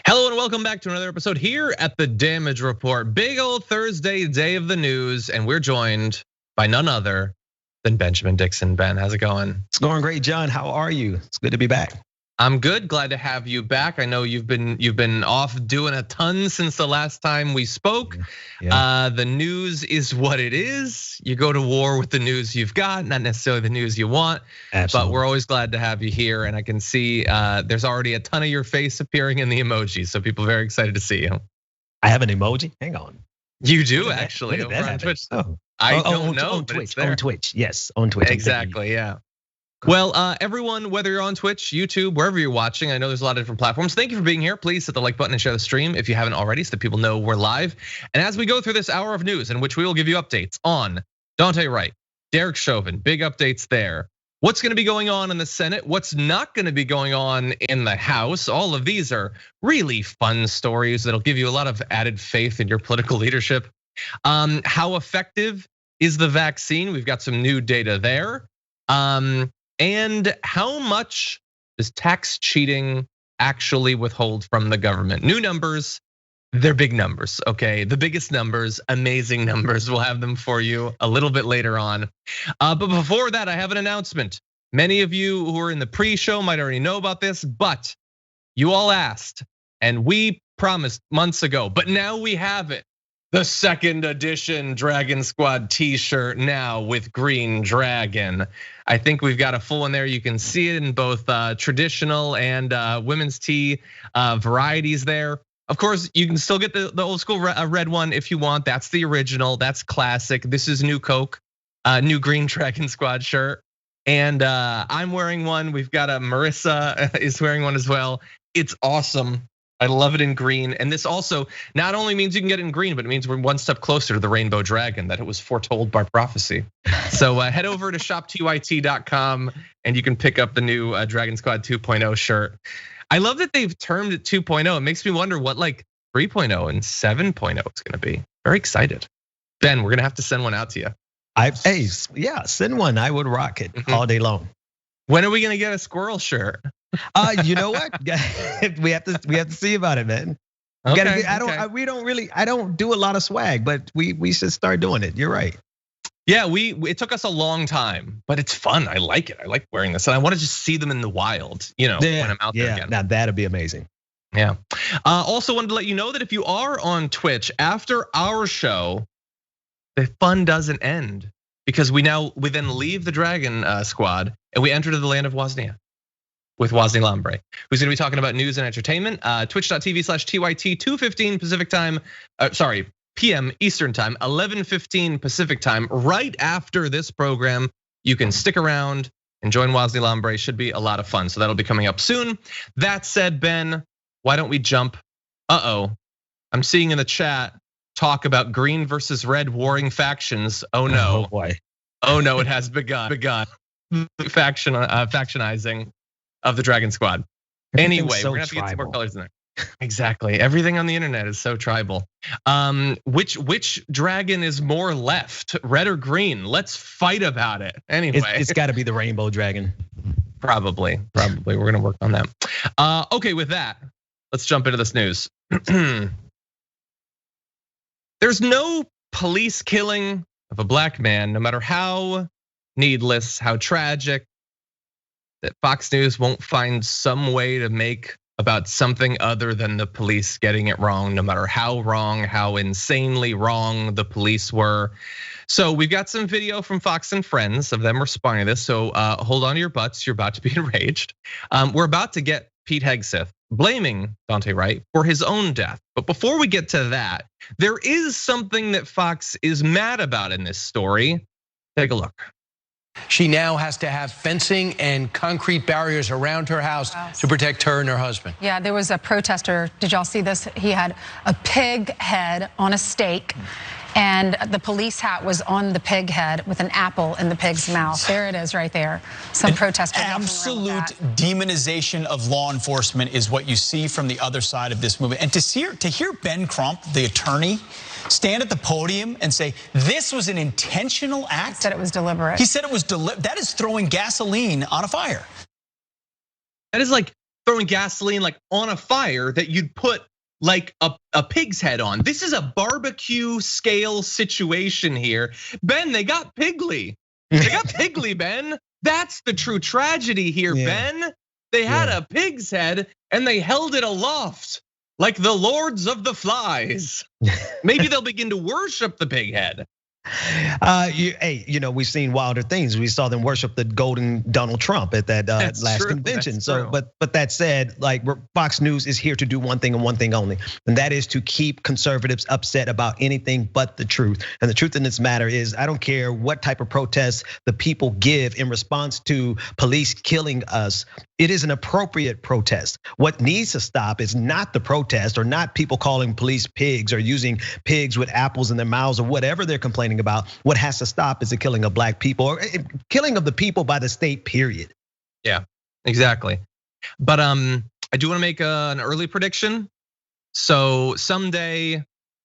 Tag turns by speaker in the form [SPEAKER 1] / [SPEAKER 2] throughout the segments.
[SPEAKER 1] Hello and welcome back to another episode here at the Damage Report. Big old Thursday, day of the news, and we're joined by none other than Benjamin Dixon. Ben, how's it going?
[SPEAKER 2] It's going great, John. How are you? It's good to be back.
[SPEAKER 1] I'm good, glad to have you back. I know you've been off doing a ton since the last time we spoke. Yeah. The news is what it is. You go to war with the news you've got, not necessarily the news you want. Absolutely. But we're always glad to have you here, and I can see there's already a ton of your face appearing in the emojis, so people are very excited to see you.
[SPEAKER 2] I have an emoji. Hang on.
[SPEAKER 1] You do actually over on Twitch. Oh. I don't know.
[SPEAKER 2] On Twitch. On Twitch. Yes, on Twitch.
[SPEAKER 1] Exactly. Yeah. Well, everyone, whether you're on Twitch, YouTube, wherever you're watching, I know there's a lot of different platforms. Thank you for being here. Please hit the like button and share the stream if you haven't already, so that people know we're live. And as we go through this hour of news, in which we will give you updates on Daunte Wright, Derek Chauvin, big updates there. What's going to be going on in the Senate? What's not going to be going on in the House? All of these are really fun stories that'll give you a lot of added faith in your political leadership. How effective is the vaccine? We've got some new data there. And how much does tax cheating actually withhold from the government? New numbers, they're big numbers, okay? The biggest numbers, amazing numbers. We'll have them for you a little bit later on. But before that, I have an announcement. Many of you who are in the pre-show might already know about this, but you all asked, and we promised months ago, but now we have it. The second edition Dragon Squad t-shirt now with green dragon. I think we've got a full one there. You can see it in both traditional and women's tee varieties there. Of course, you can still get the old school red one if you want. That's the original, that's classic. This is new Coke, new green Dragon Squad shirt. And I'm wearing one. We've got a Marissa is wearing one as well. It's awesome. I love it in green. And this also not only means you can get it in green, but it means we're one step closer to the rainbow dragon that it was foretold by prophecy. So head over to shoptyt.com and you can pick up the new Dragon Squad 2.0 shirt. I love that they've termed it 2.0. It makes me wonder what like 3.0 and 7.0 is gonna be. Very excited. Ben, we're gonna have to send one out to you.
[SPEAKER 2] Hey, yeah, send one. I would rock it all day long.
[SPEAKER 1] When are we gonna get a squirrel shirt?
[SPEAKER 2] You know what? we have to see about it, man.
[SPEAKER 1] Okay,
[SPEAKER 2] I don't do a lot of swag, but we should start doing it. You're right.
[SPEAKER 1] Yeah, it took us a long time, but it's fun. I like it. I like wearing this, and I want to just see them in the wild. You know, when I'm out there again.
[SPEAKER 2] Now that'd be amazing.
[SPEAKER 1] Yeah. Also wanted to let you know that if you are on Twitch after our show, the fun doesn't end because we then leave the Dragon Squad and we enter to the land of Woznia with Wozni Lambre, who's gonna be talking about news and entertainment. Twitch.tv/TYT 2:15 Pacific time, PM Eastern time, 11:15 Pacific time. Right after this program, you can stick around and join Wozni Lambre. Should be a lot of fun. So that'll be coming up soon. That said, Ben, why don't we jump? I'm seeing in the chat talk about green versus red warring factions. Oh no.
[SPEAKER 2] Oh boy.
[SPEAKER 1] Oh no, it has begun. Factionizing of the Dragon Squad. Anyway, we're gonna have to get some more colors in there. Exactly. Everything on the internet is so tribal. Which dragon is more left, red or green? Let's fight about it. Anyway,
[SPEAKER 2] it's got to be the rainbow dragon.
[SPEAKER 1] Probably. We're gonna work on that. Okay, with that, let's jump into this news. There's no police killing of a black man, no matter how needless, how tragic, that Fox News won't find some way to make about something other than the police getting it wrong, no matter how wrong, how insanely wrong the police were. So we've got some video from Fox and Friends of them responding to this. So hold on to your butts, you're about to be enraged. We're about to get Pete Hegseth blaming Daunte Wright for his own death. But before we get to that, there is something that Fox is mad about in this story. Take a look.
[SPEAKER 3] She now has to have fencing and concrete barriers around her house to protect her and her husband.
[SPEAKER 4] Yeah, there was a protester. Did y'all see this? He had a pig head on a stake, and the police hat was on the pig head with an apple in the pig's mouth. There it is right there. Some protesters.
[SPEAKER 5] Absolute demonization of law enforcement is what you see from the other side of this movement. And to hear Ben Crump, the attorney, stand at the podium and say, this was an intentional act.
[SPEAKER 4] He said it was deliberate.
[SPEAKER 5] He said it was deliberate. That is throwing gasoline on a fire.
[SPEAKER 1] That is like throwing gasoline like on a fire that you'd put like a pig's head on. This is a barbecue scale situation here. Ben, they got Piggly. They got Piggly, Ben. That's the true tragedy here, Ben. They had a pig's head and they held it aloft like the lords of the flies. Maybe they'll begin to worship the pig head.
[SPEAKER 2] We've seen wilder things. We saw them worship the golden Donald Trump at that last convention. So, but that said, like Fox News is here to do one thing and one thing only, and that is to keep conservatives upset about anything but the truth. And the truth in this matter is, I don't care what type of protest the people give in response to police killing us. It is an appropriate protest. What needs to stop is not the protest, or not people calling police pigs or using pigs with apples in their mouths or whatever they're complaining about. What has to stop is the killing of black people, or killing of the people by the state, period.
[SPEAKER 1] Yeah, exactly. But I do want to make an early prediction. So someday,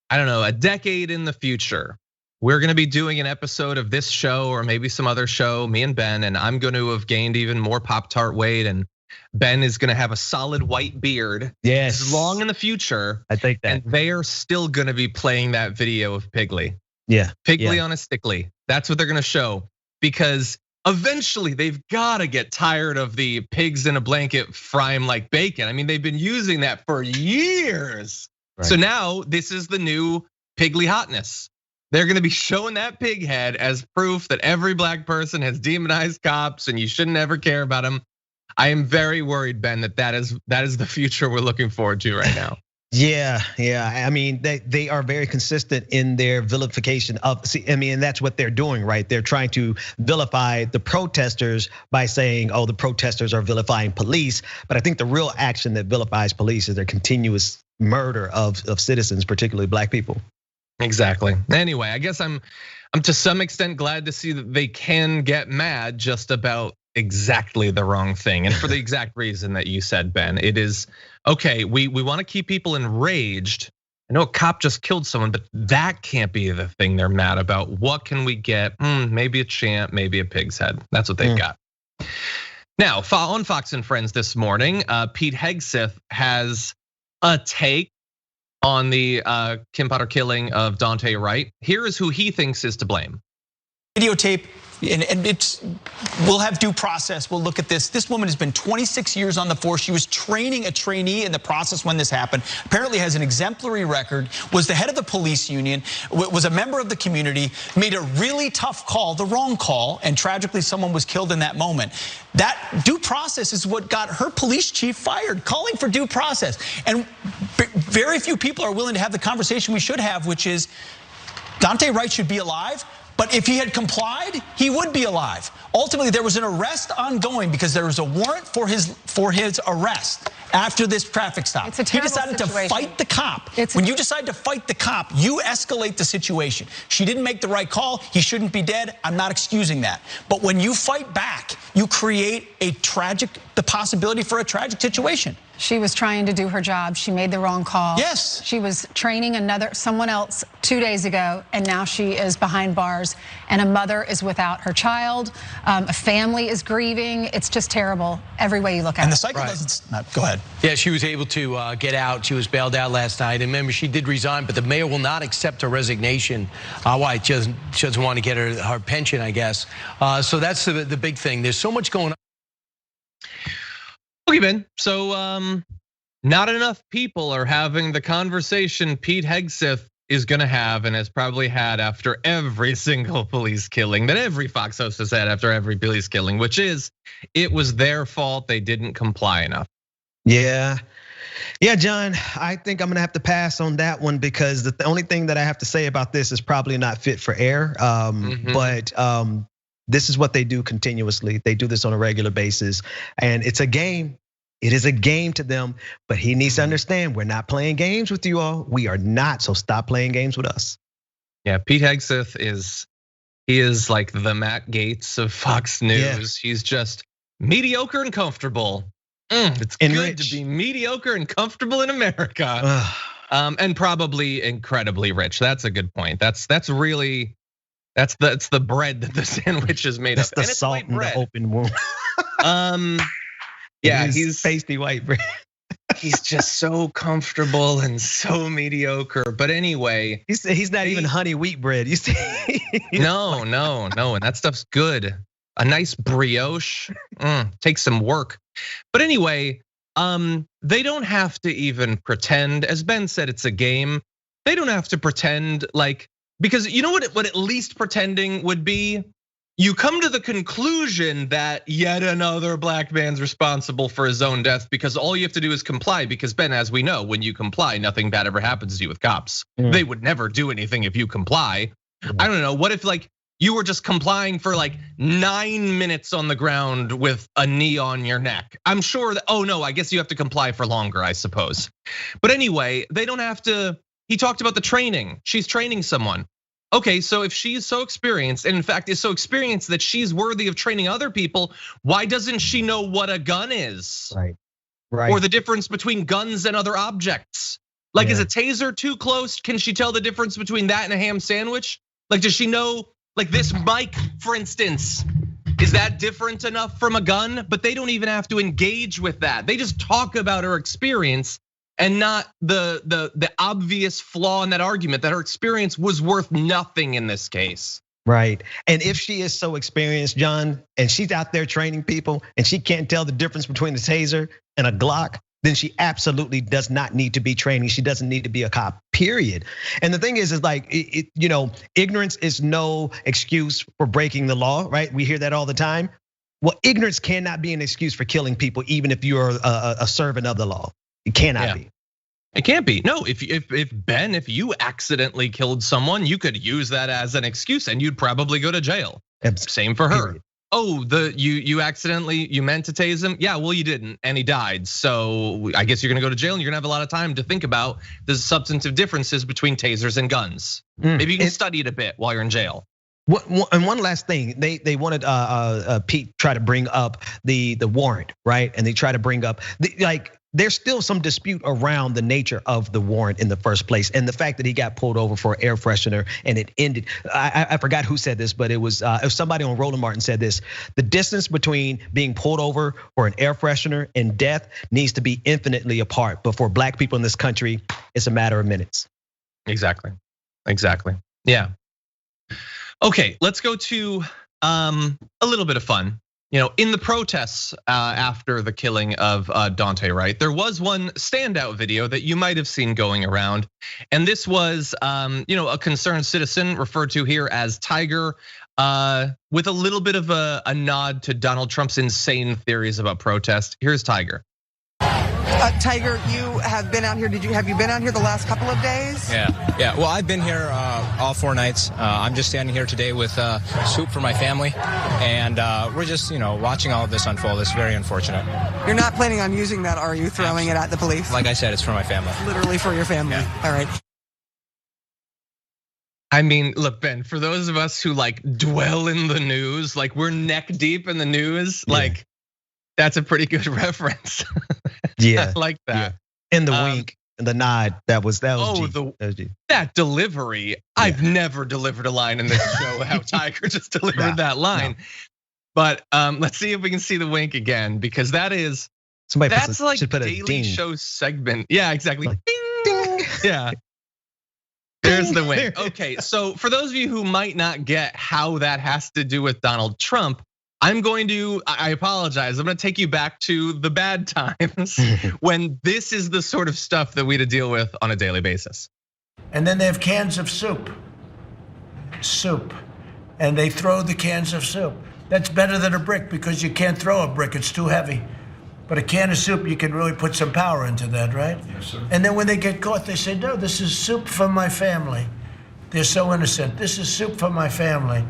[SPEAKER 1] I don't know, a decade in the future, we're gonna be doing an episode of this show or maybe some other show, me and Ben, and I'm gonna have gained even more Pop-Tart weight, and Ben is gonna have a solid white beard.
[SPEAKER 2] Yes.
[SPEAKER 1] Long in the future.
[SPEAKER 2] I think that.
[SPEAKER 1] And they are still gonna be playing that video of Piggly.
[SPEAKER 2] Yeah.
[SPEAKER 1] Piggly on a stickly. That's what they're gonna show, because eventually they've gotta get tired of the pigs in a blanket frying like bacon. I mean, they've been using that for years. Right. So now this is the new Piggly hotness. They're gonna be showing that pig head as proof that every black person has demonized cops and you shouldn't ever care about them. I am very worried, Ben, that is the future we're looking forward to right now.
[SPEAKER 2] Yeah. I mean, they are very consistent in their vilification of. And that's what they're doing, right? They're trying to vilify the protesters by saying, "Oh, the protesters are vilifying police." But I think the real action that vilifies police is their continuous murder of citizens, particularly black people.
[SPEAKER 1] Exactly. Anyway, I guess I'm to some extent glad to see that they can get mad just about exactly the wrong thing, and for the exact reason that you said, Ben. It is okay. We want to keep people enraged. I know a cop just killed someone, but that can't be the thing they're mad about. What can we get? Maybe a chant, maybe a pig's head. That's what they've got. Now, on Fox and Friends this morning, Pete Hegseth has a take on the Kim Potter killing of Daunte Wright. Here is who he thinks is to blame.
[SPEAKER 5] Videotape, and we'll have due process. We'll look at this. This woman has been 26 years on the force. She was training a trainee in the process when this happened. Apparently has an exemplary record, was the head of the police union, was a member of the community, made a really tough call, the wrong call, and tragically someone was killed in that moment. That due process is what got her police chief fired, calling for due process. And very few people are willing to have the conversation we should have, which is Daunte Wright should be alive. But if he had complied, he would be alive. Ultimately, there was an arrest ongoing because there was a warrant for his arrest after this traffic stop.
[SPEAKER 4] It's a terrible
[SPEAKER 5] situation. To fight the cop. When you decide to fight the cop, you escalate the situation. She didn't make the right call. He shouldn't be dead. I'm not excusing that. But when you fight back, you create the possibility for a tragic situation.
[SPEAKER 4] She was trying to do her job. She made the wrong call.
[SPEAKER 5] Yes.
[SPEAKER 4] She was training someone else 2 days ago, and now she is behind bars. And a mother is without her child. A family is grieving. It's just terrible every way you look at it.
[SPEAKER 5] And the cycle doesn't. Go ahead.
[SPEAKER 3] Yeah, she was able to get out. She was bailed out last night. And remember, she did resign, but the mayor will not accept her resignation. Why? She doesn't want to get her pension, I guess. So that's the big thing. There's so much going on.
[SPEAKER 1] Okay, Ben. So not enough people are having the conversation Pete Hegseth is gonna have and has probably had after every single police killing that every Fox host has had after every police killing, which is it was their fault they didn't comply enough.
[SPEAKER 2] Yeah, John, I think I'm gonna have to pass on that one because the only thing that I have to say about this is probably not fit for air. But this is what they do continuously. They do this on a regular basis, and it's a game. It is a game to them, but he needs to understand we're not playing games with you all. We are not, so stop playing games with us.
[SPEAKER 1] Yeah, Pete Hegseth is like the Matt Gaetz of Fox News. Yeah. He's just mediocre and comfortable. It's good rich. To be mediocre and comfortable in America, and probably incredibly rich. That's a good point. That's the bread that the sandwich is made of.
[SPEAKER 2] That's the salt in the open wound.
[SPEAKER 1] Yeah, he's
[SPEAKER 2] pasty white bread.
[SPEAKER 1] He's just so comfortable and so mediocre. But anyway,
[SPEAKER 2] he's not even honey wheat bread. You see?
[SPEAKER 1] No, and that stuff's good. A nice brioche takes some work. But anyway, they don't have to even pretend. As Ben said, it's a game. They don't have to pretend like, because you know what at least pretending would be? You come to the conclusion that yet another black man's responsible for his own death because all you have to do is comply. Because Ben, as we know, when you comply, nothing bad ever happens to you with cops. They would never do anything if you comply. I don't know, what if like you were just complying for like 9 minutes on the ground with a knee on your neck? I'm sure that, oh no, I guess you have to comply for longer, I suppose. But anyway, they don't have to. He talked about the training. She's training someone. Okay, so if she's so experienced, and in fact is so experienced that she's worthy of training other people, why doesn't she know what a gun is?
[SPEAKER 2] Right.
[SPEAKER 1] Or the difference between guns and other objects? Like, is a taser too close? Can she tell the difference between that and a ham sandwich? Like, does she know, like this mic, for instance, is that different enough from a gun? But they don't even have to engage with that. They just talk about her experience and not the obvious flaw in that argument, that her experience was worth nothing in this case.
[SPEAKER 2] Right, and if she is so experienced, John, and she's out there training people, and she can't tell the difference between a taser and a Glock, then she absolutely does not need to be training. She doesn't need to be a cop, period. And the thing is like, ignorance is no excuse for breaking the law, right? We hear that all the time. Well, ignorance cannot be an excuse for killing people, even if you're a servant of the law. It cannot be.
[SPEAKER 1] It can't be. No, if you accidentally killed someone, you could use that as an excuse and you'd probably go to jail. Same for her. Oh, you meant to tase him? Yeah, well you didn't, and he died. So I guess you're gonna go to jail and you're gonna have a lot of time to think about the substantive differences between tasers and guns. Maybe you can study it a bit while you're in jail.
[SPEAKER 2] And one last thing, they wanted Pete try to bring up the warrant, right? And they try to bring up there's still some dispute around the nature of the warrant in the first place, and the fact that he got pulled over for air freshener and it ended. I forgot who said this, but it was somebody on Roland Martin said this: the distance between being pulled over for an air freshener and death needs to be infinitely apart. But for black people in this country, it's a matter of minutes.
[SPEAKER 1] Exactly. Yeah. Okay, let's go to a little bit of fun. In the protests after the killing of Daunte Wright, there was one standout video that you might have seen going around. And this was a concerned citizen referred to here as Tiger, with a little bit of a nod to Donald Trump's insane theories about protest. Here's Tiger.
[SPEAKER 6] Tiger, you have been out here. Have you been out here the last couple of days?
[SPEAKER 7] Yeah. Well, I've been here all 4 nights. I'm just standing here today with soup for my family, and we're just, watching all of this unfold. It's very unfortunate.
[SPEAKER 6] You're not planning on using that, are you? Throwing it at the police?
[SPEAKER 7] Like I said, it's for my family.
[SPEAKER 6] Literally for your family.
[SPEAKER 7] Yeah.
[SPEAKER 6] All right.
[SPEAKER 1] I mean, look, Ben, for those of us who dwell in the news, we're neck deep in the news, that's a pretty good reference.
[SPEAKER 2] Yeah,
[SPEAKER 1] I like that.
[SPEAKER 2] Yeah. And the wink and the nod, that was
[SPEAKER 1] that delivery. Yeah. I've never delivered a line in this show how Tiger just delivered that line. No. But let's see if we can see the wink again, because that's like Daily Show segment. Yeah, exactly. Ding. Yeah. There's the wink. Okay, so for those of you who might not get how that has to do with Donald Trump, I apologize. I'm gonna take you back to the bad times when this is the sort of stuff that we had to deal with on a daily basis.
[SPEAKER 8] And then they have cans of soup. And they throw the cans of soup. That's better than a brick because you can't throw a brick, it's too heavy. But a can of soup, you can really put some power into that, right? Yes, sir. And then when they get caught, they say, no, this is soup for my family. They're so innocent. This is soup for my family.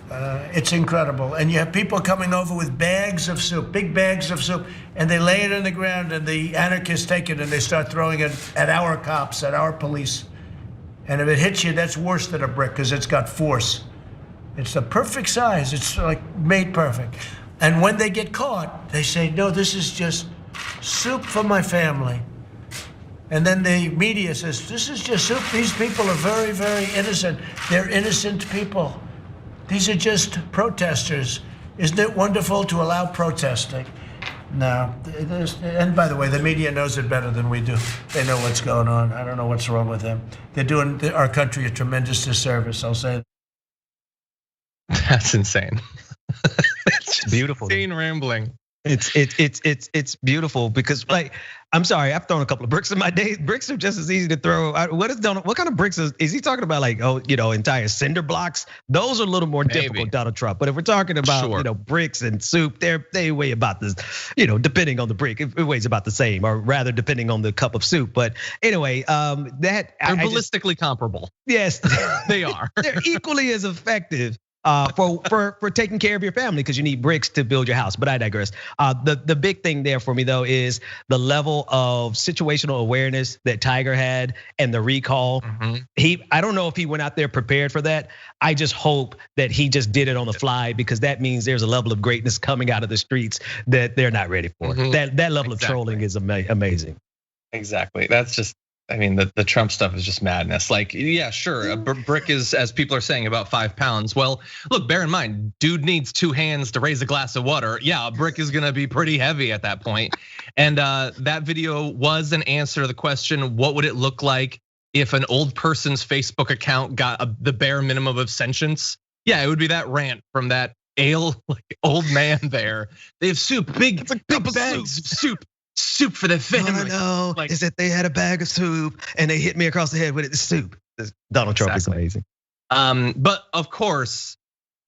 [SPEAKER 8] It's incredible. And you have people coming over with bags of soup, big bags of soup, and they lay it on the ground, and the anarchists take it and they start throwing it at our cops, at our police. And if it hits you, that's worse than a brick because it's got force. It's the perfect size. It's made perfect. And when they get caught, they say, no, this is just soup for my family. And then the media says, this is just soup. These people are very, very innocent. They're innocent people. These are just protesters. Isn't it wonderful to allow protesting? No, and by the way, the media knows it better than we do. They know what's going on. I don't know what's wrong with them. They're doing our country a tremendous disservice, I'll say.
[SPEAKER 1] That's insane.
[SPEAKER 2] It's beautiful.
[SPEAKER 1] Insane rambling.
[SPEAKER 2] It's beautiful because, like, I'm sorry, I've thrown a couple of bricks in my day. Bricks are just as easy to throw. What kind of bricks is he talking about? Like, entire cinder blocks? Those are a little more difficult, Donald Trump. But if we're talking about, bricks and soup, they weigh about this, depending on the brick, it weighs about the same, or rather, depending on the cup of soup. But anyway, they're
[SPEAKER 1] ballistically comparable.
[SPEAKER 2] Yes,
[SPEAKER 1] they are.
[SPEAKER 2] They're equally as effective. For taking care of your family, because you need bricks to build your house. But I digress. The big thing there for me though is the level of situational awareness that Tiger had and the recall. I don't know if he went out there prepared for that. I just hope that he just did it on the fly, because that means there's a level of greatness coming out of the streets that they're not ready for. That level of trolling is amazing.
[SPEAKER 1] Exactly. That's just. I mean, the Trump stuff is just madness. Like, yeah, sure, a brick is, as people are saying, about 5 pounds. Well, look, bear in mind, dude needs 2 hands to raise a glass of water. Yeah, a brick is gonna be pretty heavy at that point. And that video was an answer to the question, what would it look like if an old person's Facebook account got the bare minimum of sentience? Yeah, it would be that rant from that old man there. They have soup, big bags of soup. Soup for their family.
[SPEAKER 2] All I know is that they had a bag of soup and they hit me across the head with the soup. Donald Trump is amazing.
[SPEAKER 1] But of course,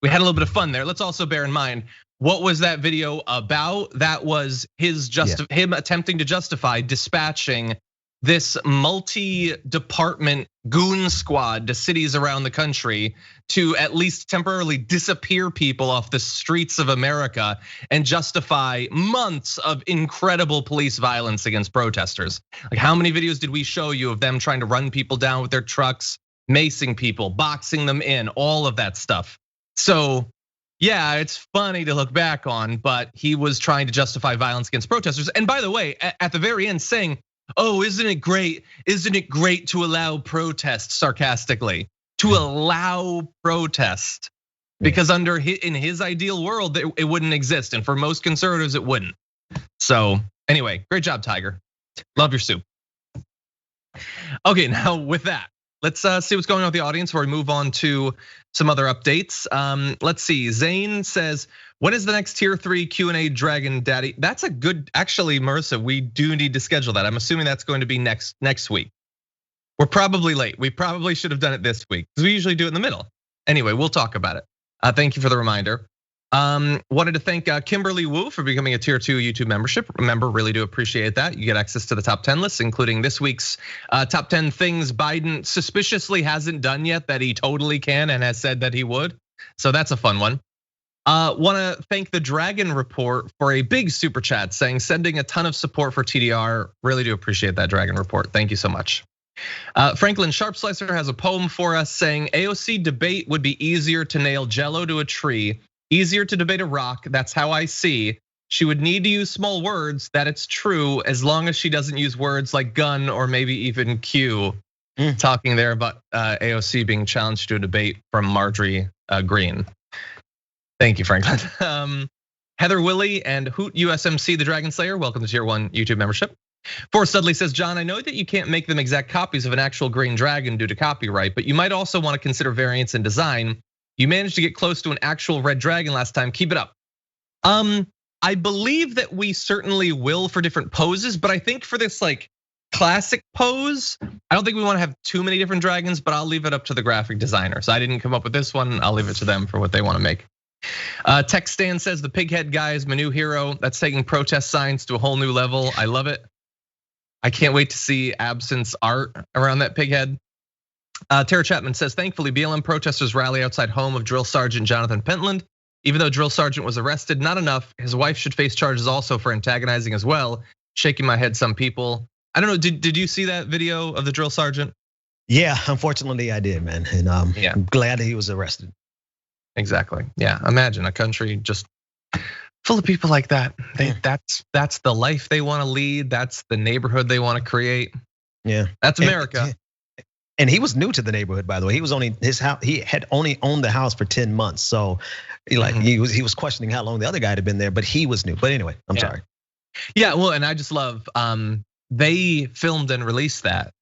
[SPEAKER 1] we had a little bit of fun there. Let's also bear in mind, what was that video about? That was him attempting to justify dispatching this multi-department goon squad to cities around the country to at least temporarily disappear people off the streets of America and justify months of incredible police violence against protesters. Like, how many videos did we show you of them trying to run people down with their trucks, macing people, boxing them in, all of that stuff? So yeah, it's funny to look back on, but he was trying to justify violence against protesters. And by the way, at the very end saying, oh, isn't it great? Isn't it great to allow protest, sarcastically? To allow protest, because in his ideal world, it wouldn't exist. And for most conservatives, it wouldn't. So anyway, great job, Tiger. Love your soup. Okay, now with that, let's see what's going on with the audience before we move on to some other updates. Let's see, Zane says, when is the next tier 3 Q&A Dragon Daddy? That's a good, actually, Marissa, we do need to schedule that. I'm assuming that's going to be next week. We're probably late. We probably should have done it this week, because we usually do it in the middle. Anyway, we'll talk about it. Thank you for the reminder. Wanted to thank Kimberly Wu for becoming a tier 2 YouTube membership. Remember, really do appreciate that. You get access to the top 10 list, including this week's top 10 things Biden suspiciously hasn't done yet that he totally can and has said that he would. So that's a fun one. Want to thank the Dragon Report for a big super chat saying, sending a ton of support for TDR. Really do appreciate that, Dragon Report. Thank you so much. Franklin Sharpslicer has a poem for us saying, AOC debate would be easier to nail Jello to a tree, easier to debate a rock. That's how I see. She would need to use small words, that it's true, as long as she doesn't use words like gun or maybe even Q. Talking there about AOC being challenged to a debate from Marjorie Green. Thank you, Franklin. Heather Willie and Hoot USMC, the Dragon Slayer, welcome to tier 1 YouTube membership. Forrest Dudley says, John, I know that you can't make them exact copies of an actual green dragon due to copyright, but you might also want to consider variants in design. You managed to get close to an actual red dragon last time, keep it up. I believe that we certainly will for different poses, but I think for this like classic pose, I don't think we want to have too many different dragons, but I'll leave it up to the graphic designers. I didn't come up with this one, I'll leave it to them for what they want to make. Tech Stan says the pighead guy is my new hero. That's taking protest signs to a whole new level. I love it. I can't wait to see absence art around that pighead. Tara Chapman says, thankfully BLM protesters rally outside home of Drill Sergeant Jonathan Pentland. Even though Drill Sergeant was arrested, not enough. His wife should face charges also for antagonizing as well. Shaking my head, some people. I don't know, did you see that video of the Drill Sergeant?
[SPEAKER 2] Yeah, unfortunately I did, man. And I'm glad that he was arrested.
[SPEAKER 1] Exactly, yeah, imagine a country just full of people like that. That's the life they want to lead. That's the neighborhood they want to create.
[SPEAKER 2] Yeah,
[SPEAKER 1] that's America.
[SPEAKER 2] And he was new to the neighborhood, by the way. He was only his house. He had only owned the house for 10 months. So, he was questioning how long the other guy had been there, but he was new. But anyway, I'm sorry.
[SPEAKER 1] Yeah, well, and I just love they filmed and released that.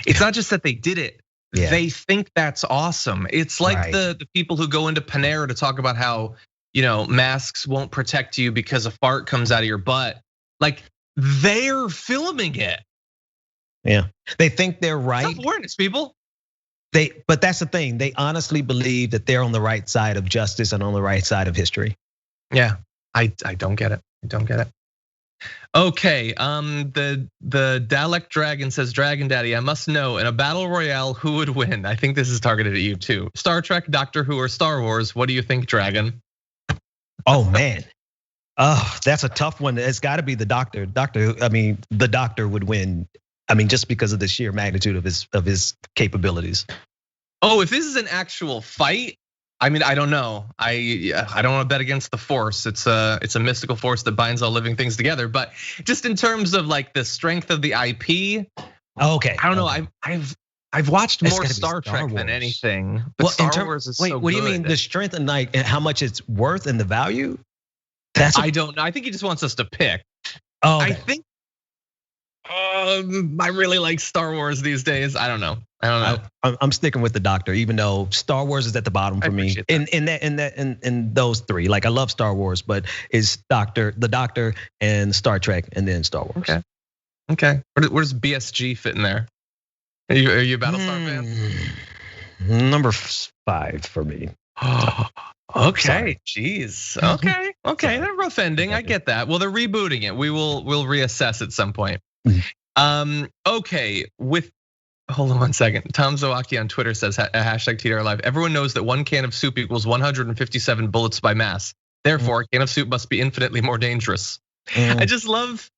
[SPEAKER 1] It's not just that they did it. Yeah. They think that's awesome. It's like the people who go into Panera to talk about how, masks won't protect you because a fart comes out of your butt. Like, they're filming it.
[SPEAKER 2] Yeah, they think they're right.
[SPEAKER 1] Self-awareness, people.
[SPEAKER 2] But that's the thing. They honestly believe that they're on the right side of justice and on the right side of history.
[SPEAKER 1] Yeah, I don't get it. I don't get it. Okay, the Dalek Dragon says, Dragon Daddy, I must know, in a battle royale, who would win? I think this is targeted at you too. Star Trek, Doctor Who, or Star Wars? What do you think, Dragon?
[SPEAKER 2] Oh man, that's a tough one. It's got to be the Doctor. The Doctor would win. Just because of the sheer magnitude of his capabilities.
[SPEAKER 1] Oh, if this is an actual fight, I don't know. I don't want to bet against the Force. It's a mystical force that binds all living things together. But just in terms of like the strength of the IP,
[SPEAKER 2] okay.
[SPEAKER 1] I don't know. I've watched more Star Trek than anything. But Star Wars is so good.
[SPEAKER 2] What do you mean the strength and like how much it's worth and the value? I
[SPEAKER 1] don't know. I think he just wants us to pick.
[SPEAKER 2] Oh, okay.
[SPEAKER 1] I think. I really like Star Wars these days. I don't know.
[SPEAKER 2] I'm sticking with the Doctor, even though Star Wars is at the bottom for me. In those three, like I love Star Wars, but it's the Doctor, and Star Trek, and then Star Wars.
[SPEAKER 1] Okay. Where's BSG fit in there? Are you a Battlestar fan?
[SPEAKER 2] Number 5 for me.
[SPEAKER 1] Okay, jeez. Okay, they're rough ending. I get that. Well, they're rebooting it. We'll reassess at some point. Okay, hold on one second. Tom Zawaki on Twitter says hashtag TDR Live. Everyone knows that 1 can of soup equals 157 bullets by mass. Therefore, a can of soup must be infinitely more dangerous. I just love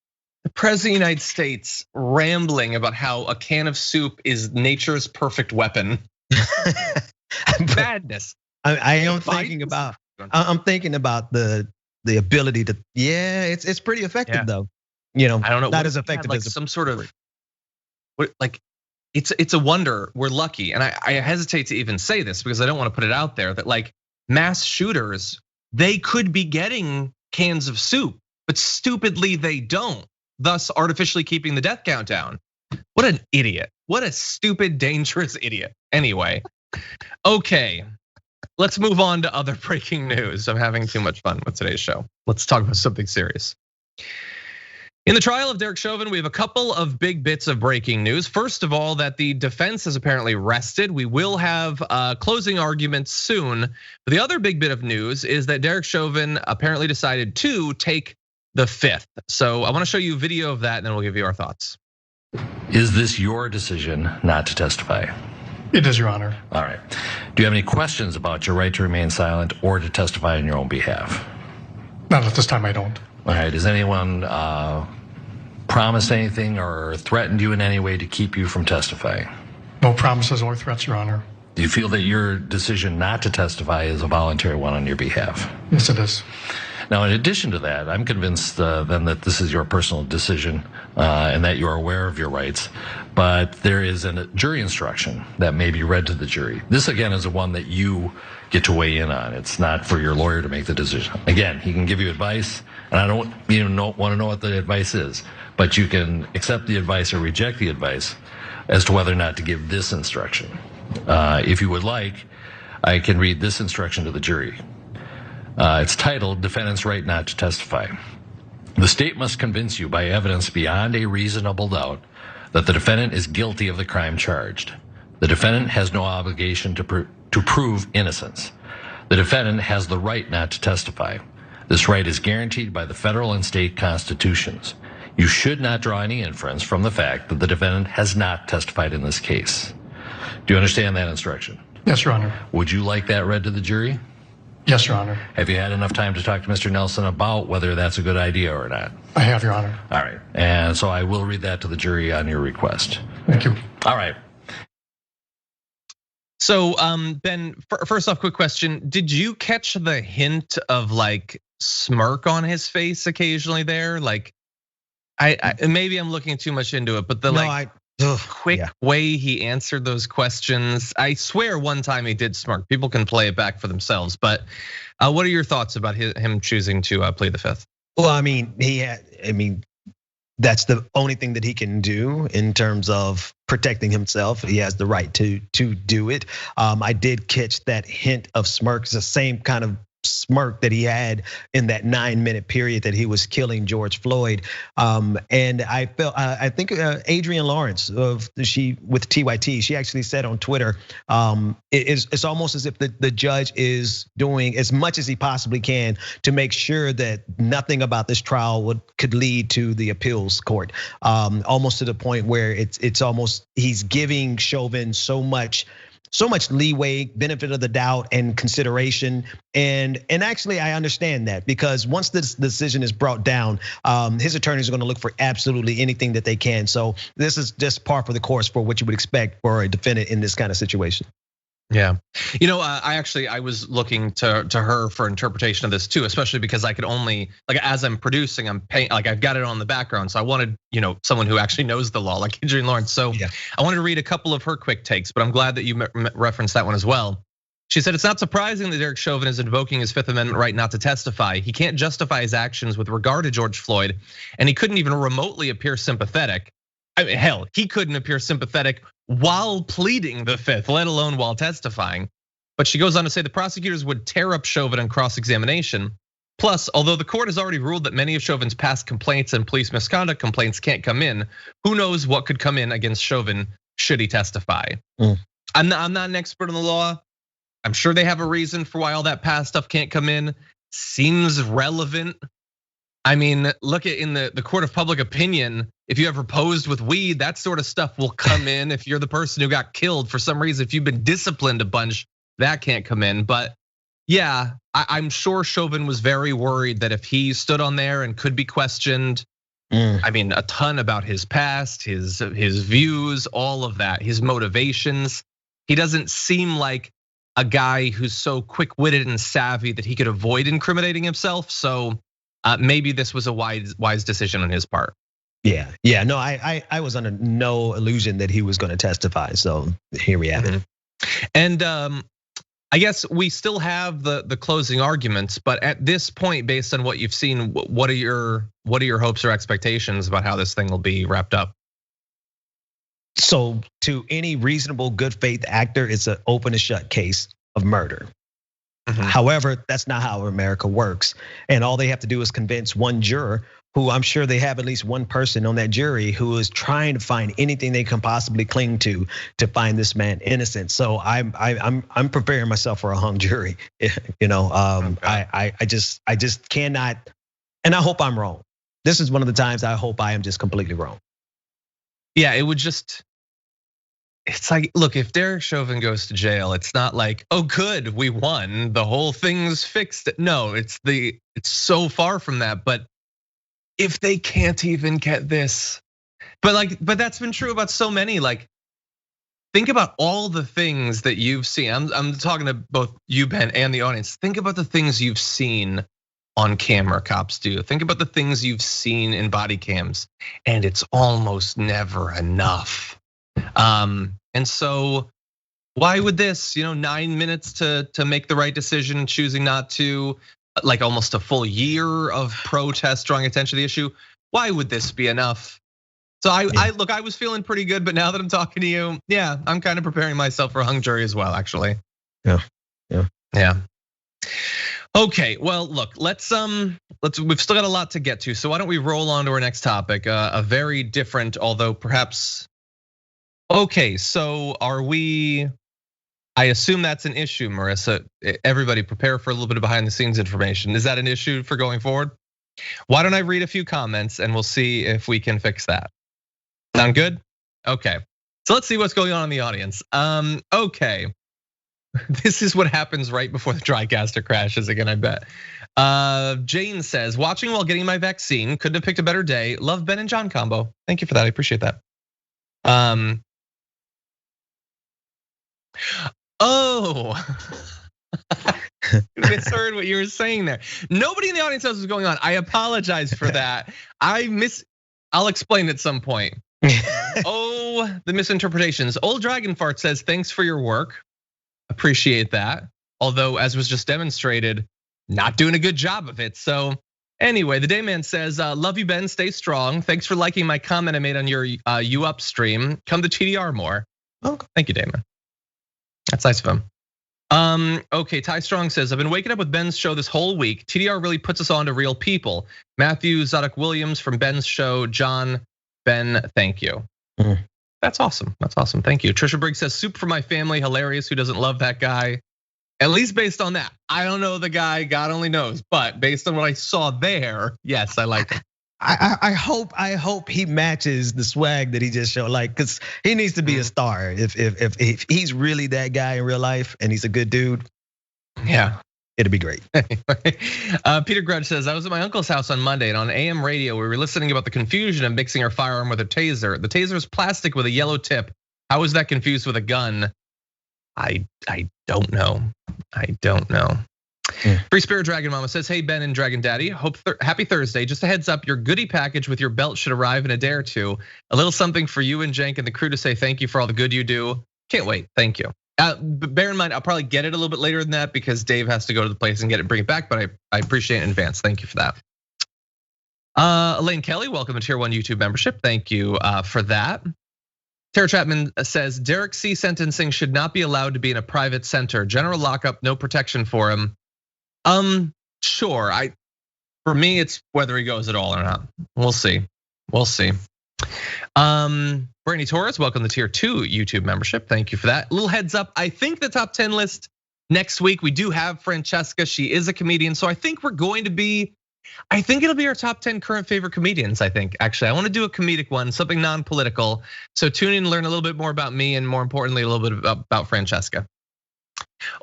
[SPEAKER 1] the president of the United States rambling about how a can of soup is nature's perfect weapon. Madness.
[SPEAKER 2] I am thinking about. I'm thinking about the ability to. Yeah, it's pretty effective though. I don't know. Not as effective as
[SPEAKER 1] some sort of. Like, it's a wonder. We're lucky, and I hesitate to even say this because I don't want to put it out there that like mass shooters, they could be getting cans of soup, but stupidly they don't, thus artificially keeping the death count down. What an idiot! What a stupid, dangerous idiot. Anyway, okay. Let's move on to other breaking news. I'm having too much fun with today's show. Let's talk about something serious. In the trial of Derek Chauvin, we have a couple of big bits of breaking news. First of all, that the defense has apparently rested. We will have closing arguments soon. But the other big bit of news is that Derek Chauvin apparently decided to take the fifth. So I want to show you a video of that, and then we'll give you our thoughts.
[SPEAKER 9] Is this your decision not to testify?
[SPEAKER 10] It is, Your Honor.
[SPEAKER 9] All right. Do you have any questions about your right to remain silent or to testify on your own behalf?
[SPEAKER 10] Not at this time, I don't.
[SPEAKER 9] All right. Has anyone promised anything or threatened you in any way to keep you from testifying?
[SPEAKER 10] No promises or threats, Your Honor.
[SPEAKER 9] Do you feel that your decision not to testify is a voluntary one on your behalf?
[SPEAKER 10] Yes, it is.
[SPEAKER 9] Now, in addition to that, I'm convinced then that this is your personal decision and that you're aware of your rights. But there is a jury instruction that may be read to the jury. This, again, is the one that you get to weigh in on. It's not for your lawyer to make the decision. Again, he can give you advice, and I don't even want to know what the advice is. But you can accept the advice or reject the advice as to whether or not to give this instruction. If you would like, I can read this instruction to the jury. It's titled, Defendant's Right Not to Testify. The state must convince you by evidence beyond a reasonable doubt that the defendant is guilty of the crime charged. The defendant has no obligation to prove innocence. The defendant has the right not to testify. This right is guaranteed by the federal and state constitutions. You should not draw any inference from the fact that the defendant has not testified in this case. Do you understand that instruction?
[SPEAKER 10] Yes, Your Honor.
[SPEAKER 9] Would you like that read to the jury?
[SPEAKER 10] Yes, Your Honor.
[SPEAKER 9] Have you had enough time to talk to Mr. Nelson about whether that's a good idea or not?
[SPEAKER 10] I have, Your Honor.
[SPEAKER 9] All right. And so I will read that to the jury on your request.
[SPEAKER 10] Thank you.
[SPEAKER 9] All right.
[SPEAKER 1] So, Ben, first off, quick question. Did you catch the hint of like smirk on his face occasionally there? Like, I maybe I'm looking too much into it, but quick way he answered those questions. I swear one time he did smirk. People can play it back for themselves. But what are your thoughts about him choosing to plead the fifth?
[SPEAKER 2] Well, I mean, that's the only thing that he can do in terms of protecting himself. He has the right to do it. I did catch that hint of smirk. It's the same kind of smirk that he had in that 9-minute period that he was killing George Floyd. And I think Adrienne Lawrence with TYT, she actually said on Twitter, it's almost as if the judge is doing as much as he possibly can to make sure that nothing about this trial could lead to the appeals court. Almost to the point where it's almost he's giving Chauvin so much leeway, benefit of the doubt, and consideration. And actually, I understand that, because once this decision is brought down, his attorneys are going to look for absolutely anything that they can. So this is just par for the course for what you would expect for a defendant in this kind of situation.
[SPEAKER 1] Yeah, I was looking to her for interpretation of this too, especially because I could only, like, as I'm producing, I'm paying, like, I've got it on the background, so I wanted, someone who actually knows the law, like Adrienne Lawrence. So yeah. I wanted to read a couple of her quick takes, but I'm glad that you referenced that one as well. She said, it's not surprising that Derek Chauvin is invoking his Fifth Amendment right not to testify. He can't justify his actions with regard to George Floyd, and he couldn't even remotely appear sympathetic. I mean, hell, he couldn't appear sympathetic while pleading the Fifth, let alone while testifying. But she goes on to say the prosecutors would tear up Chauvin on cross-examination. Plus, although the court has already ruled that many of Chauvin's past complaints and police misconduct complaints can't come in, who knows what could come in against Chauvin should he testify? I'm not an expert in the law. I'm sure they have a reason for why all that past stuff can't come in. Seems relevant. I mean, look at in the court of public opinion, if you ever posed with weed, that sort of stuff will come in. If you're the person who got killed for some reason, if you've been disciplined a bunch, that can't come in. But yeah, I'm sure Chauvin was very worried that if he stood on there and could be questioned, I mean, a ton about his past, his views, all of that, his motivations. He doesn't seem like a guy who's so quick-witted and savvy that he could avoid incriminating himself. So maybe this was a wise decision on his part.
[SPEAKER 2] Yeah, no, I was under no illusion that he was going to testify. So here we have it.
[SPEAKER 1] And I guess we still have the closing arguments, but at this point, based on what you've seen, what are your hopes or expectations about how this thing will be wrapped up?
[SPEAKER 2] So to any reasonable good faith actor, it's an open and shut case of murder. However, that's not how America works. And all they have to do is convince one juror, who I'm sure they have at least one person on that jury who is trying to find anything they can possibly cling to find this man innocent. So I'm preparing myself for a hung jury. I just cannot, and I hope I'm wrong. This is one of the times I hope I am just completely wrong.
[SPEAKER 1] Yeah, it would just. It's like, look, if Derek Chauvin goes to jail, it's not like, oh, good, we won, the whole thing's fixed. No, it's so far from that. But if they can't even get this, but that's been true about so many. Like, think about all the things that you've seen. I'm talking to both you, Ben, and the audience. Think about the things you've seen on camera cops do. Think about the things you've seen in body cams, and it's almost never enough. And so why would this, 9 minutes to make the right decision, choosing not to, like almost a full year of protest drawing attention to the issue? Why would this be enough? So I was feeling pretty good, but now that I'm talking to you, yeah, I'm kind of preparing myself for a hung jury as well, actually. Yeah. Okay, well, look, we've still got a lot to get to, so why don't we roll on to our next topic, a very different, although perhaps. Okay, so I assume that's an issue, Marissa. Everybody prepare for a little bit of behind the scenes information. Is that an issue for going forward? Why don't I read a few comments and we'll see if we can fix that. Sound good? Okay, so let's see what's going on in the audience. Okay, this is what happens right before the TriCaster crashes again, I bet. Jane says, watching while getting my vaccine, couldn't have picked a better day. Love Ben and John combo. Thank you for that, I appreciate that. Oh, I misheard what you were saying there. Nobody in the audience knows what's going on. I apologize for that. I'll explain at some point. Oh, the misinterpretations. Old Dragon Fart says, thanks for your work. Appreciate that. Although, as was just demonstrated, not doing a good job of it. So Anyway, the Dayman says, love you, Ben, stay strong. Thanks for liking my comment I made on your You Up stream. Come to TDR more. Oh, thank you, Dayman. That's nice of him. Okay, Ty Strong says, I've been waking up with Ben's show this whole week. TDR really puts us on to real people. Matthew Zadok Williams from Ben's show. John, Ben, thank you. That's awesome. That's awesome. Thank you. Trisha Briggs says, soup for my family. Hilarious. Who doesn't love that guy? At least based on that. I don't know the guy, God only knows. But based on what I saw there, yes, I like him.
[SPEAKER 2] I hope he matches the swag that he just showed. Like, cause he needs to be a star. If he's really that guy in real life and he's a good dude,
[SPEAKER 1] yeah,
[SPEAKER 2] it'd be great.
[SPEAKER 1] Peter Grudge says, I was at my uncle's house on Monday and on AM radio, we were listening about the confusion of mixing our firearm with a taser. The taser is plastic with a yellow tip. How is that confused with a gun? I don't know. I don't know. Free Spirit Dragon Mama says, hey Ben and Dragon Daddy, happy Thursday. Just a heads up, your goodie package with your belt should arrive in a day or two. A little something for you and Jenk and the crew to say thank you for all the good you do. Can't wait, thank you. Bear in mind, I'll probably get it a little bit later than that because Dave has to go to the place and bring it back, but I appreciate it in advance. Thank you for that. Elaine Kelly, welcome to Tier 1 YouTube membership. Thank you for that. Tara Chapman says, Derek C. sentencing should not be allowed to be in a private center. General lockup, no protection for him. Sure. For me, it's whether he goes at all or not. We'll see. We'll see. Brandy Torres, welcome to Tier 2 YouTube membership. Thank you for that. Little heads up. I think the top 10 list next week, we do have Francesca. She is a comedian. So I think it'll be our top 10 current favorite comedians, I think. Actually, I want to do a comedic one, something non-political. So tune in and learn a little bit more about me and more importantly, a little bit about Francesca.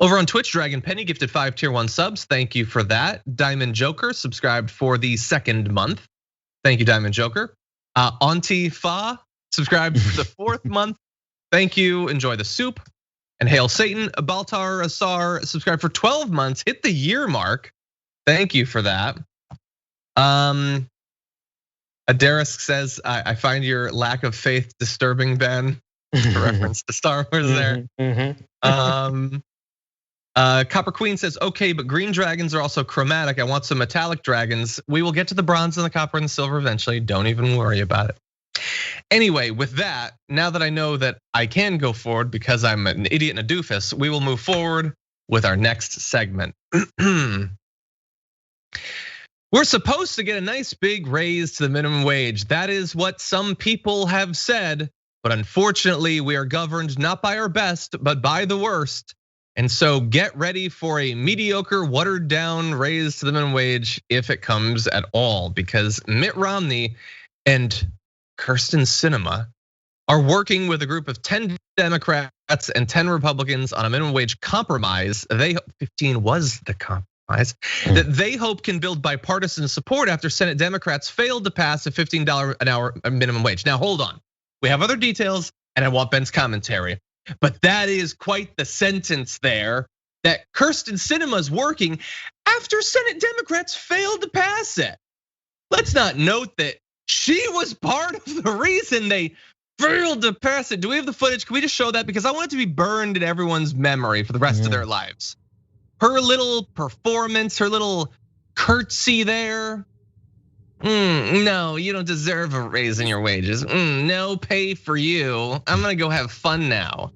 [SPEAKER 1] Over on Twitch, Dragon Penny gifted 5 Tier 1 subs. Thank you for that. Diamond Joker subscribed for the 2nd month. Thank you, Diamond Joker. Auntie Fa subscribed for the 4th month. Thank you, enjoy the soup. And Hail Satan, Baltar Asar subscribed for 12 months, hit the year mark. Thank you for that. Adarisk says, I find your lack of faith disturbing, Ben. A reference to Star Wars there. Copper Queen says, okay, but green dragons are also chromatic. I want some metallic dragons. We will get to the bronze and the copper and the silver eventually. Don't even worry about it. Anyway, with that, now that I know that I can go forward because I'm an idiot and a doofus, we will move forward with our next segment. We're supposed to get a nice big raise to the minimum wage. That is what some people have said, but unfortunately we are governed not by our best, but by the worst. And so get ready for a mediocre, watered down raise to the minimum wage if it comes at all, because Mitt Romney and Kyrsten Sinema are working with a group of 10 Democrats and 10 Republicans on a minimum wage compromise. 15 was the compromise that they hope can build bipartisan support after Senate Democrats failed to pass a $15 an hour minimum wage. Now, hold on. We have other details and I want Ben's commentary. But that is quite the sentence there that Kyrsten Sinema is working after Senate Democrats failed to pass it. Let's not note that she was part of the reason they failed to pass it. Do we have the footage? Can we just show that? Because I want it to be burned in everyone's memory for the rest of their lives. Her little performance, her little curtsy there. No, you don't deserve a raise in your wages. No pay for you. I'm gonna go have fun now.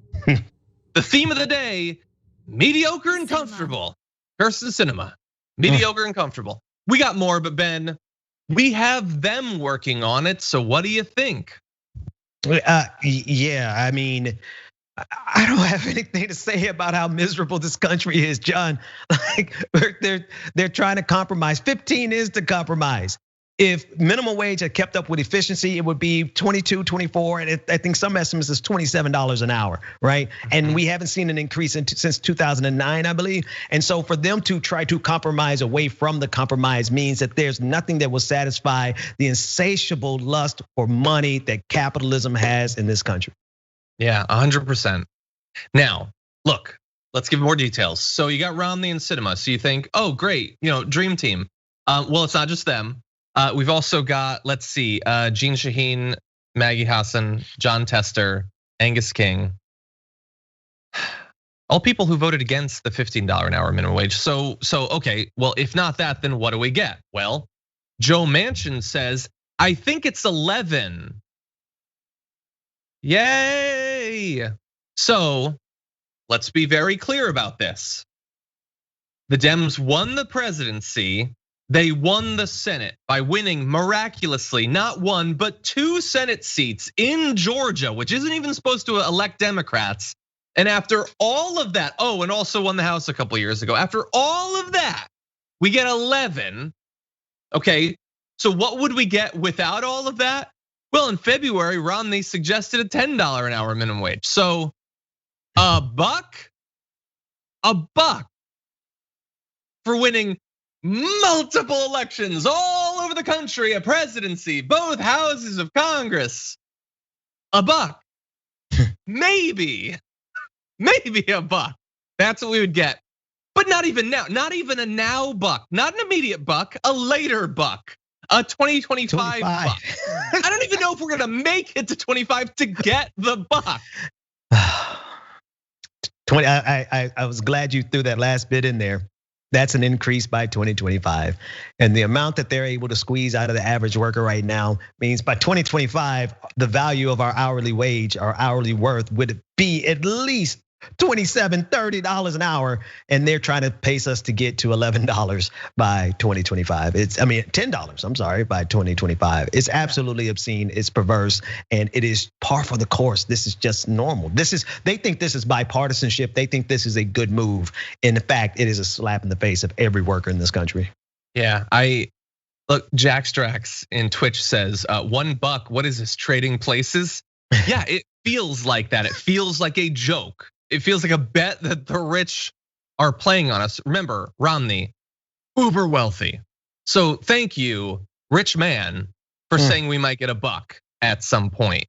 [SPEAKER 1] The theme of the day, mediocre and comfortable. Kyrsten Sinema, mediocre and comfortable. We got more, but Ben, we have them working on it. So what do you think?
[SPEAKER 2] Yeah, I mean, I don't have anything to say about how miserable this country is, John. Like they're trying to compromise. 15 is the compromise. If minimum wage had kept up with efficiency, it would be 22, 24, and I think some estimates is $27 an hour, right? And we haven't seen an increase since 2009, I believe. And so for them to try to compromise away from the compromise means that there's nothing that will satisfy the insatiable lust for money that capitalism has in this country.
[SPEAKER 1] Yeah, 100%. Now, look, let's give more details. So you got Romney and Sinema. So you think, oh, great, dream team. Well, it's not just them. We've also got, let's see, Jean Shaheen, Maggie Hassan, John Tester, Angus King. All people who voted against the $15 an hour minimum wage. So okay, well, if not that, then what do we get? Well, Joe Manchin says, I think it's 11. Yay. So let's be very clear about this. The Dems won the presidency. They won the Senate by winning miraculously, not one, but 2 Senate seats in Georgia, which isn't even supposed to elect Democrats. And after all of that, and also won the House a couple years ago. After all of that, we get 11. Okay, so what would we get without all of that? Well, in February, Romney suggested a $10 an hour minimum wage. So a buck for winning multiple elections all over the country, a presidency, both houses of Congress. A buck, maybe a buck. That's what we would get. But not even now, not even a now buck, not an immediate buck, a later buck, a 2025 buck. I don't even know if we're gonna make it to 25 to get the buck.
[SPEAKER 2] I was glad you threw that last bit in there. That's an increase by 2025. And the amount that they're able to squeeze out of the average worker right now means by 2025, the value of our hourly wage, our hourly worth would be at least $27, $30 an hour, and they're trying to pace us to get to $11 by 2025. $10, I'm sorry, by 2025. It's absolutely obscene, it's perverse, and it is par for the course. This is just normal. They think this is bipartisanship. They think this is a good move. In fact, it is a slap in the face of every worker in this country.
[SPEAKER 1] Yeah, look, Jack Strax in Twitch says, $1, what is this, trading places? Yeah, it feels like that. It feels like a joke. It feels like a bet that the rich are playing on us. Remember, Romney, uber wealthy. So thank you, rich man, for saying we might get a buck at some point.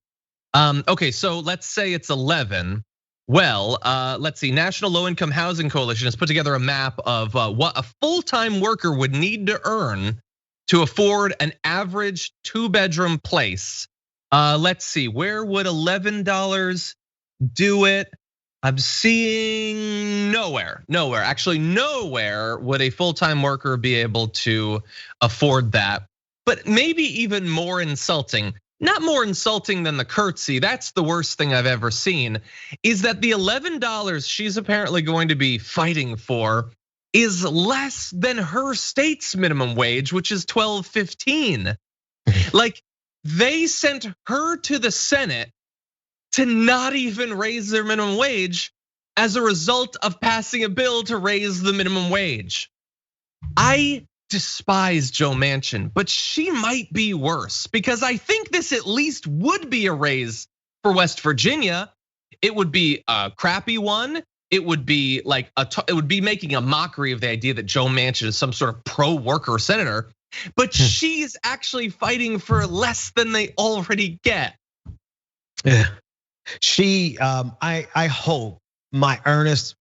[SPEAKER 1] Okay, so let's say it's 11. Well, let's see, National Low Income Housing Coalition has put together a map of what a full-time worker would need to earn to afford an average 2-bedroom place. Let's see, where would $11 do it? I'm seeing nowhere. Actually, nowhere would a full-time worker be able to afford that. But maybe even more insulting, not more insulting than the curtsy, that's the worst thing I've ever seen, is that the $11 she's apparently going to be fighting for is less than her state's minimum wage, which is $12.15. Like, they sent her to the Senate to not even raise their minimum wage as a result of passing a bill to raise the minimum wage. I despise Joe Manchin, but she might be worse, because I think this at least would be a raise for West Virginia. It would be a crappy one. It would be like it would be making a mockery of the idea that Joe Manchin is some sort of pro-worker senator, but she's actually fighting for less than they already get.
[SPEAKER 2] Yeah. I hope, my earnest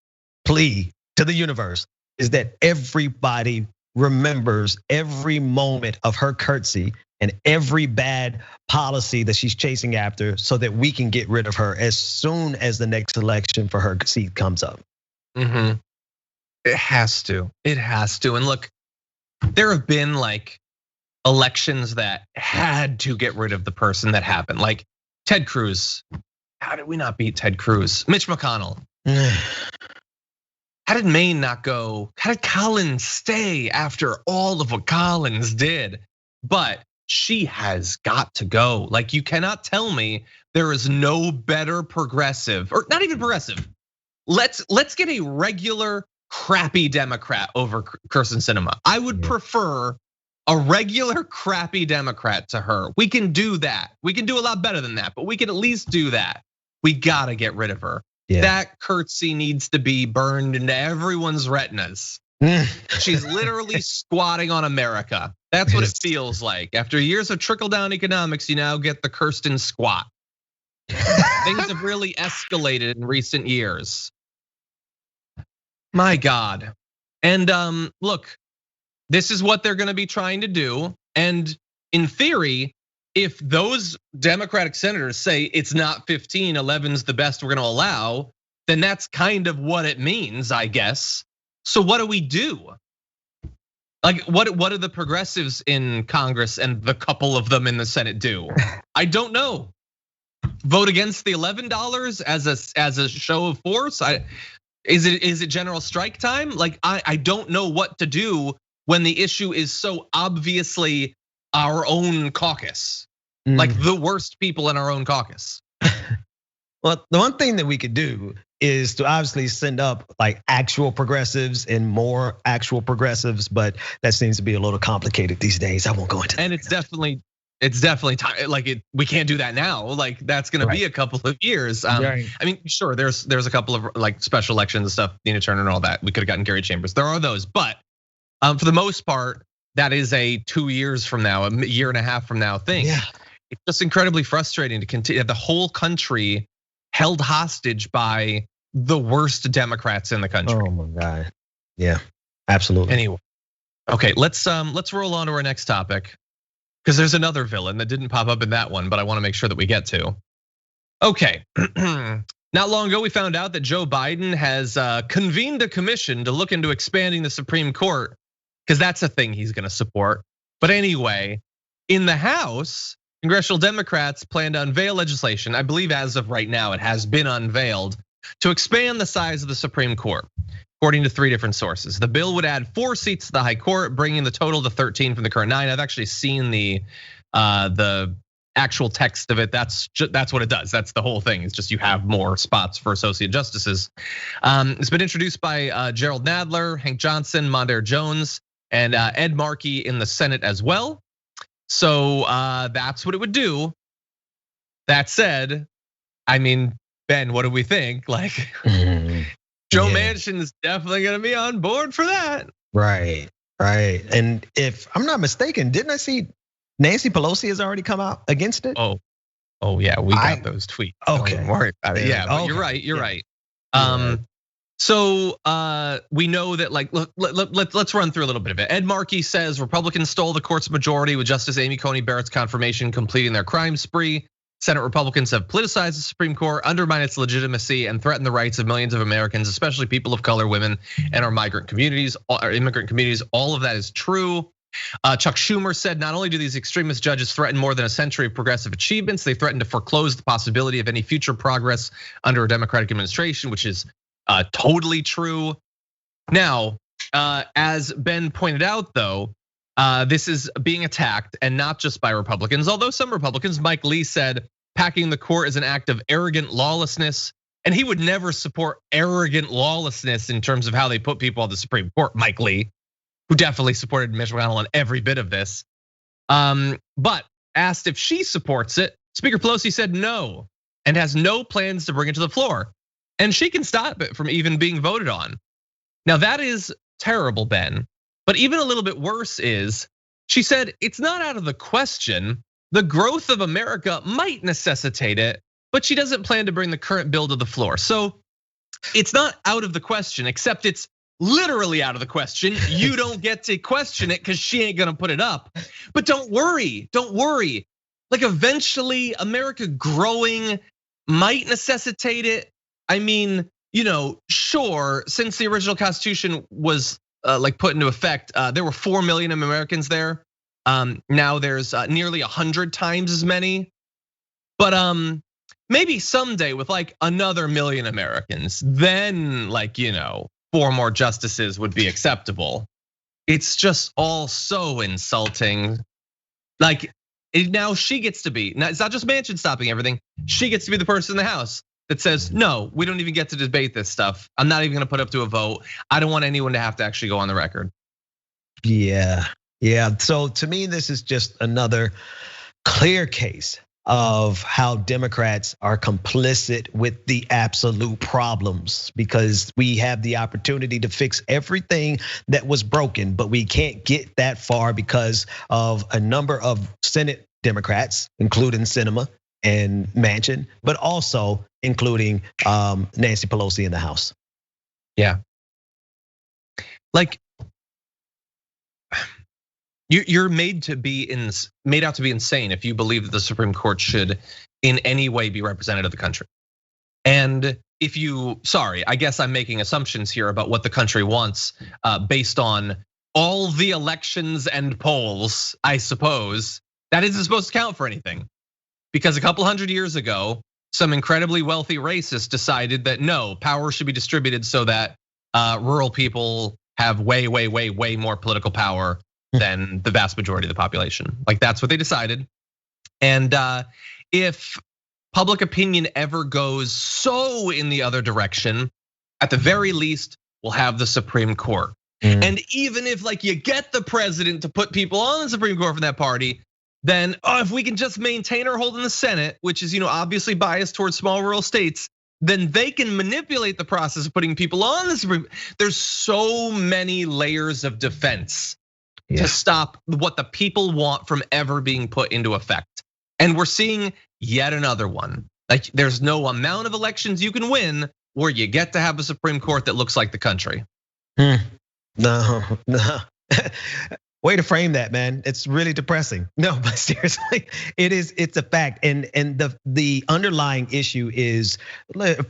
[SPEAKER 2] plea to the universe is that everybody remembers every moment of her curtsy and every bad policy that she's chasing after, so that we can get rid of her as soon as the next election for her seat comes up.
[SPEAKER 1] It has to, and look, there have been like elections that had to get rid of the person that happened, like Ted Cruz. How did we not beat Ted Cruz? Mitch McConnell. How did Maine not go? How did Collins stay after all of what Collins did? But she has got to go. Like, you cannot tell me there is no better progressive, or not even progressive. Let's get a regular crappy Democrat over Carlson Sinema. I would prefer a regular crappy Democrat to her. We can do that. We can do a lot better than that, but we can at least do that. We gotta get rid of her. Yeah. That curtsy needs to be burned into everyone's retinas. She's literally squatting on America. That's what it feels like. After years of trickle-down economics, you now get the Kirsten squat. Things have really escalated in recent years. My God. And look, this is what they're gonna be trying to do. And in theory, if those Democratic senators say it's not 15, 11's the best we're gonna allow, then that's kind of what it means, I guess. So what do we do? Like, what do the progressives in Congress and the couple of them in the Senate do? I don't know. Vote against the $11 as a show of force? Is it general strike time? Like, I don't know what to do when the issue is so obviously our own caucus, like the worst people in our own caucus.
[SPEAKER 2] Well, the one thing that we could do is to obviously send up like actual progressives and more actual progressives, but that seems to be a little complicated these days. I won't go into that.
[SPEAKER 1] And it's definitely time. Like we can't do that now. Like that's going to be a couple of years. I mean, sure, there's a couple of like special elections and stuff, Nina Turner and all that. We could have gotten Gary Chambers. There are those, but for the most part, that is a 2 years from now, a year and a half from now thing.
[SPEAKER 2] Yeah.
[SPEAKER 1] It's just incredibly frustrating to continue the whole country held hostage by the worst Democrats in the country.
[SPEAKER 2] Oh my God. Yeah, absolutely.
[SPEAKER 1] Anyway, okay, let's roll on to our next topic because there's another villain that didn't pop up in that one, but I want to make sure that we get to. Okay, not long ago we found out that Joe Biden has convened a commission to look into expanding the Supreme Court because that's a thing he's going to support. But anyway, in the House, Congressional Democrats plan to unveil legislation. I believe as of right now, it has been unveiled to expand the size of the Supreme Court, according to 3 different sources. The bill would add 4 seats to the High Court, bringing the total to 13 from the current 9. I've actually seen the actual text of it. That's what it does. That's the whole thing. It's just you have more spots for associate justices. It's been introduced by Gerald Nadler, Hank Johnson, Mondaire Jones, and Ed Markey in the Senate as well. So that's what it would do. That said, I mean, Ben, what do we think? Like, Joe Manchin is definitely going to be on board for that.
[SPEAKER 2] Right. And if I'm not mistaken, didn't I see Nancy Pelosi has already come out against it?
[SPEAKER 1] Oh yeah, we got those tweets.
[SPEAKER 2] Okay,
[SPEAKER 1] don't worry about it. Yeah, but you're right. You're right. So we know that, like, let's run through a little bit of it. Ed Markey says Republicans stole the court's majority with Justice Amy Coney Barrett's confirmation completing their crime spree. Senate Republicans have politicized the Supreme Court, undermined its legitimacy, and threatened the rights of millions of Americans, especially people of color, women, and our migrant communities, our immigrant communities. All of that is true. Chuck Schumer said not only do these extremist judges threaten more than a century of progressive achievements, they threaten to foreclose the possibility of any future progress under a Democratic administration, which is totally true. Now, as Ben pointed out, though, this is being attacked, and not just by Republicans. Although some Republicans, Mike Lee said, packing the court is an act of arrogant lawlessness, and he would never support arrogant lawlessness in terms of how they put people on the Supreme Court. Mike Lee, who definitely supported Mitch McConnell on every bit of this, but asked if she supports it, Speaker Pelosi said no, and has no plans to bring it to the floor. And she can stop it from even being voted on. Now that is terrible, Ben. But even a little bit worse is, she said it's not out of the question. The growth of America might necessitate it, but she doesn't plan to bring the current bill to the floor. So it's not out of the question, except it's literally out of the question. You don't get to question it because she ain't gonna put it up. But don't worry. Like eventually America growing might necessitate it. I mean, sure, since the original Constitution was like put into effect, there were 4 million Americans there. Now there's nearly 100 times as many. But maybe someday with like another million Americans, then 4 more justices would be acceptable. It's just all so insulting. Like now she gets to be, now it's not just Manchin stopping everything. She gets to be the person in the House that says, no, we don't even get to debate this stuff. I'm not even gonna put up to a vote. I don't want anyone to have to actually go on the record.
[SPEAKER 2] Yeah. So to me, this is just another clear case of how Democrats are complicit with the absolute problems, because we have the opportunity to fix everything that was broken, but we can't get that far because of a number of Senate Democrats, including Sinema and Manchin, but also including Nancy Pelosi in the House.
[SPEAKER 1] Yeah. Like you're made out to be insane if you believe that the Supreme Court should in any way be representative of the country. And if you, sorry, I guess I'm making assumptions here about what the country wants based on all the elections and polls, I suppose, that isn't supposed to count for anything. Because a couple hundred years ago, some incredibly wealthy racists decided that no, power should be distributed so that rural people have way more political power than the vast majority of the population. Like that's what they decided. And if public opinion ever goes so in the other direction, at the very least, we'll have the Supreme Court. And even if like you get the president to put people on the Supreme Court from that party, then if we can just maintain our hold in the Senate, which is obviously biased towards small rural states, then they can manipulate the process of putting people on the Supreme. There's so many layers of defense to stop what the people want from ever being put into effect. And we're seeing yet another one. Like there's no amount of elections you can win where you get to have a Supreme Court that looks like the country.
[SPEAKER 2] No. Way to frame that, man. It's really depressing. No, but seriously, it's a fact. And the underlying issue is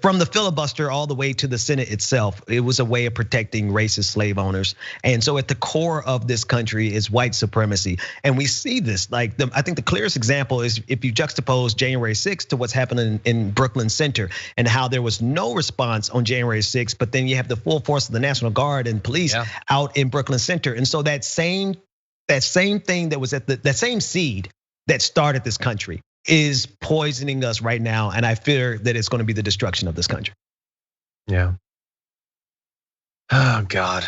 [SPEAKER 2] from the filibuster all the way to the Senate itself, it was a way of protecting racist slave owners. And so at the core of this country is white supremacy. And we see this, like I think the clearest example is if you juxtapose January 6th to what's happening in Brooklyn Center and how there was no response on January 6th, but then you have the full force of the National Guard and police out in Brooklyn Center. And so that same thing that was at that same seed that started this country is poisoning us right now. And I fear that it's going to be the destruction of this country.
[SPEAKER 1] Yeah. Oh God.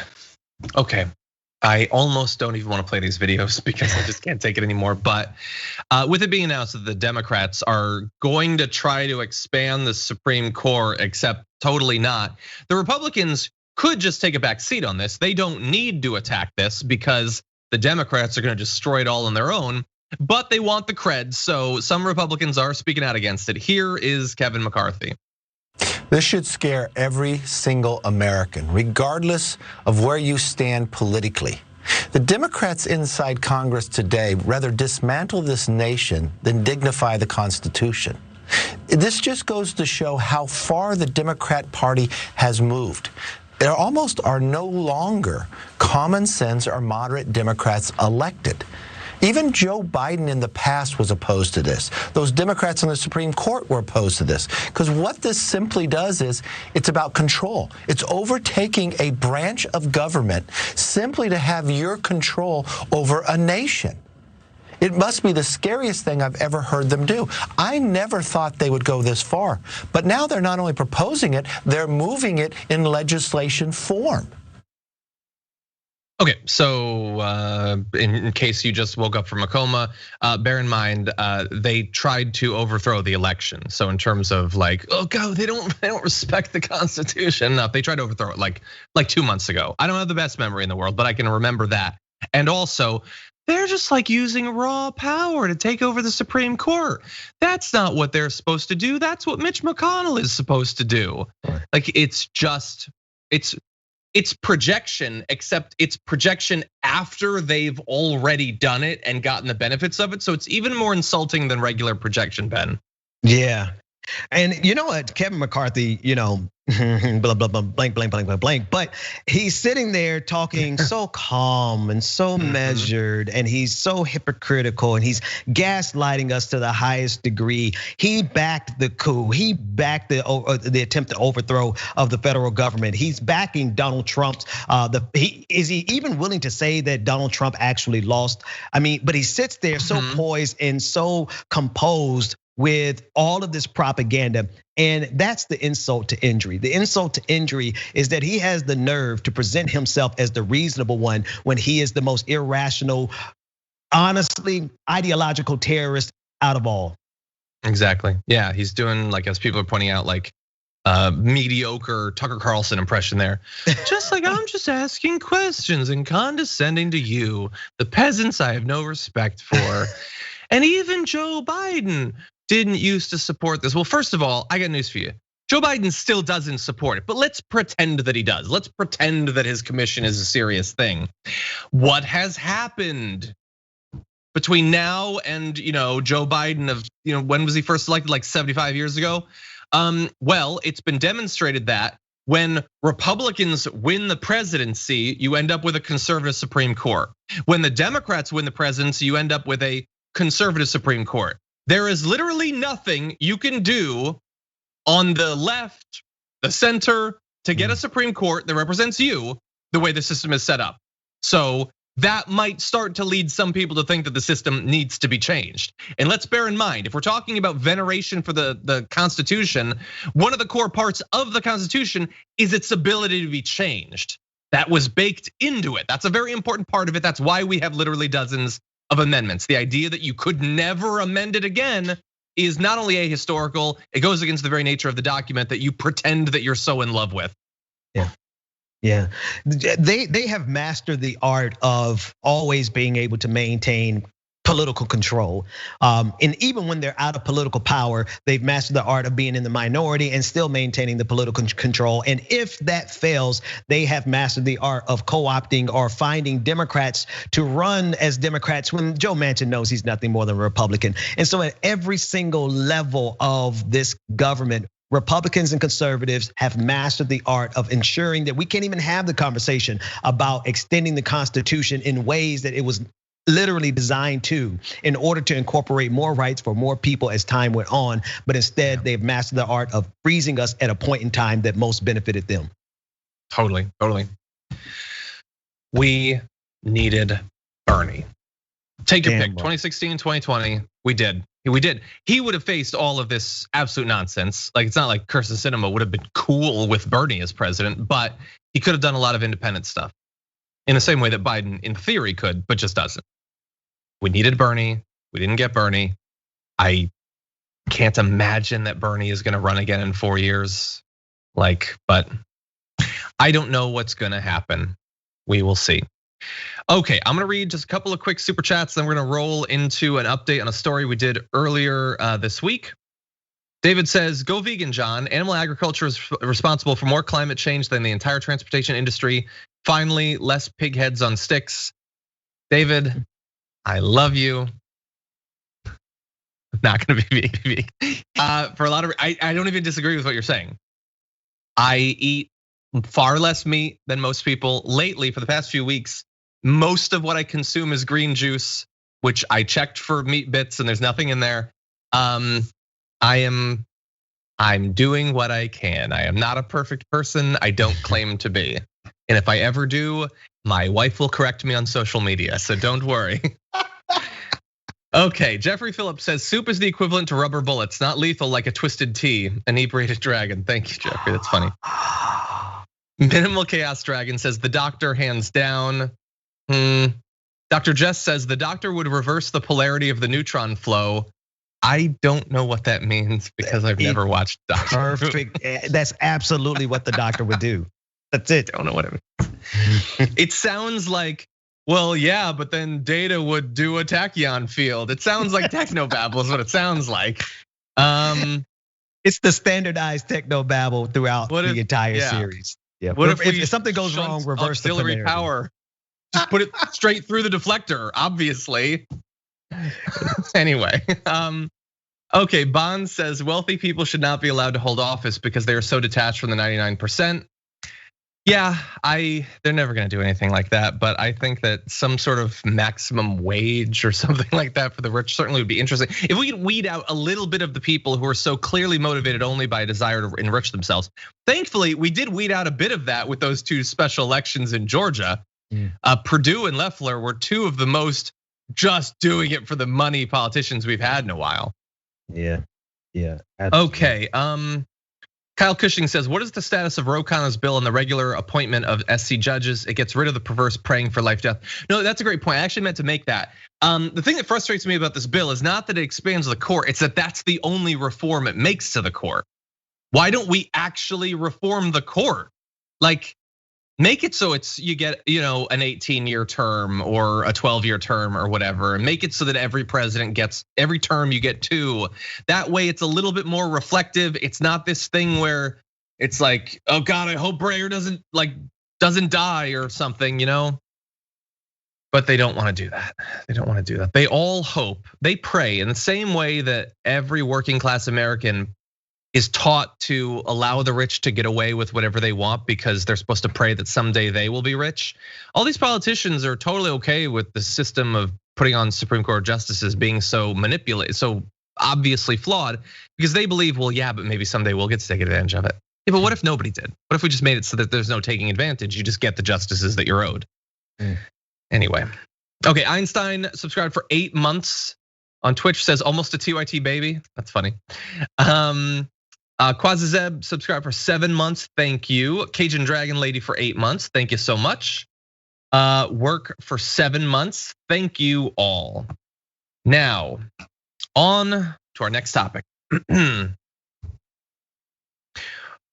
[SPEAKER 1] Okay. I almost don't even want to play these videos because I just can't take it anymore. But with it being announced that the Democrats are going to try to expand the Supreme Court, except totally not, the Republicans could just take a back seat on this. They don't need to attack this because the Democrats are going to destroy it all on their own, but they want the cred. So some Republicans are speaking out against it. Here is Kevin McCarthy.
[SPEAKER 11] This should scare every single American, regardless of where you stand politically. The Democrats inside Congress today rather dismantle this nation than dignify the Constitution. This just goes to show how far the Democrat Party has moved. There almost are no longer common sense or moderate Democrats elected. Even Joe Biden in the past was opposed to this. Those Democrats on the Supreme Court were opposed to this. Because what this simply does is it's about control. It's overtaking a branch of government simply to have your control over a nation. It must be the scariest thing I've ever heard them do. I never thought they would go this far. But now they're not only proposing it, they're moving it in legislation form.
[SPEAKER 1] Okay, so in case you just woke up from a coma, bear in mind they tried to overthrow the election. So in terms of like, oh God, they don't respect the Constitution. No, they tried to overthrow it like 2 months ago. I don't have the best memory in the world, but I can remember that. And also, they're just like using raw power to take over the Supreme Court. That's not what they're supposed to do. That's what Mitch McConnell is supposed to do. Like it's projection, except it's projection after they've already done it and gotten the benefits of it. So it's even more insulting than regular projection, Ben.
[SPEAKER 2] Yeah. And you know what, Kevin McCarthy, blah, blah, blah, blank, blank, blank, blank, blank. But he's sitting there talking so calm and so measured, and he's so hypocritical, and he's gaslighting us to the highest degree. He backed the coup. He backed the attempted overthrow of the federal government. He's backing Donald Trump's. Is he even willing to say that Donald Trump actually lost? I mean, but he sits there so poised and so composed with all of this propaganda. And that's the insult to injury. The insult to injury is that he has the nerve to present himself as the reasonable one when he is the most irrational, honestly, ideological terrorist out of all.
[SPEAKER 1] Exactly. Yeah, he's doing, like, as people are pointing out, like mediocre Tucker Carlson impression there. Just like, I'm just asking questions and condescending to you, the peasants I have no respect for. And even Joe Biden didn't used to support this. Well, first of all, I got news for you. Joe Biden still doesn't support it, but let's pretend that he does. Let's pretend that his commission is a serious thing. What has happened between now and Joe Biden of when was he first elected, like 75 years ago? Well, it's been demonstrated that when Republicans win the presidency, you end up with a conservative Supreme Court. When the Democrats win the presidency, you end up with a conservative Supreme Court. There is literally nothing you can do on the left, the center, to get a Supreme Court that represents you the way the system is set up. So that might start to lead some people to think that the system needs to be changed. And let's bear in mind, if we're talking about veneration for the Constitution, one of the core parts of the Constitution is its ability to be changed. That was baked into it. That's a very important part of it. That's why we have literally dozens of amendments. The idea that you could never amend it again is not only ahistorical, it goes against the very nature of the document that you pretend that you're so in love with.
[SPEAKER 2] Yeah, they have mastered the art of always being able to maintain political control. And even when they're out of political power, they've mastered the art of being in the minority and still maintaining the political control. And if that fails, they have mastered the art of co-opting or finding Democrats to run as Democrats when Joe Manchin knows he's nothing more than a Republican. And so at every single level of this government, Republicans and conservatives have mastered the art of ensuring that we can't even have the conversation about extending the Constitution in ways that it was literally designed to, in order to incorporate more rights for more people as time went on. But instead, they've mastered the art of freezing us at a point in time that most benefited them.
[SPEAKER 1] Totally. We needed Bernie. Take your pick, 2016, 2020, we did. He would have faced all of this absolute nonsense. Like, it's not like Carlson Sinema would have been cool with Bernie as president, but he could have done a lot of independent stuff in the same way that Biden in theory could, but just doesn't. We needed Bernie, we didn't get Bernie. I can't imagine that Bernie is gonna run again in 4 years. But I don't know what's gonna happen. We will see. Okay, I'm gonna read just a couple of quick super chats, then we're gonna roll into an update on a story we did earlier this week. David says, go vegan, John. Animal agriculture is responsible for more climate change than the entire transportation industry. Finally, less pig heads on sticks. David, I love you. Not gonna be vegan. For a lot of, I don't even disagree with what you're saying. I eat far less meat than most people. Lately, for the past few weeks, most of what I consume is green juice, which I checked for meat bits and there's nothing in there. I'm doing what I can. I am not a perfect person. I don't claim to be. And if I ever do, my wife will correct me on social media, so don't worry. Okay, Jeffrey Phillips says soup is the equivalent to rubber bullets, not lethal like a twisted tea, inebriated dragon. Thank you, Jeffrey, that's funny. Minimal Chaos Dragon says the doctor hands down. Dr. Jess says the doctor would reverse the polarity of the neutron flow. I don't know what that means because I've never watched Doctor.
[SPEAKER 2] Perfect, that's absolutely what the doctor would do. That's it.
[SPEAKER 1] I don't know what it means. It sounds like, well, yeah, but then Data would do a tachyon field. It sounds like technobabble is what it sounds like.
[SPEAKER 2] It's the standardized technobabble throughout the entire series. Yeah.
[SPEAKER 1] What
[SPEAKER 2] if something goes wrong, reverse the
[SPEAKER 1] auxiliary power. Just put it straight through the deflector, obviously. Anyway, okay, Bond says wealthy people should not be allowed to hold office because they are so detached from the 99%. Yeah, they're never gonna do anything like that, but I think that some sort of maximum wage or something like that for the rich certainly would be interesting. If we could weed out a little bit of the people who are so clearly motivated only by a desire to enrich themselves. Thankfully, we did weed out a bit of that with those two special elections in Georgia. Perdue and Loeffler were two of the most just doing it for the money politicians we've had in a while.
[SPEAKER 2] Yeah.
[SPEAKER 1] Okay, Kyle Cushing says, what is the status of Ro Khanna's bill on the regular appointment of SC judges? It gets rid of the perverse praying for life, death. No, that's a great point. I actually meant to make that. The thing that frustrates me about this bill is not that it expands the court, it's that that's the only reform it makes to the court. Why don't we actually reform the court? Like, make it so you get an 18-year term or a 12-year term or whatever, and make it so that every president gets, every term you get two. That way it's a little bit more reflective. It's not this thing where it's like, oh God, I hope Breyer doesn't die or something, But they don't want to do that. They all hope, they pray in the same way that every working class American is taught to allow the rich to get away with whatever they want because they're supposed to pray that someday they will be rich. All these politicians are totally okay with the system of putting on Supreme Court justices being so manipulated, so obviously flawed, because they believe, well, yeah, but maybe someday we'll get to take advantage of it. Yeah, but what if nobody did? What if we just made it so that there's no taking advantage? You just get the justices that you're owed. Anyway, okay, Einstein subscribed for 8 months on Twitch, says almost a TYT baby. That's funny. Quazizeb subscribed for 7 months. Thank you. Cajun Dragon Lady for 8 months. Thank you so much. Work for 7 months. Thank you all. Now, on to our next topic.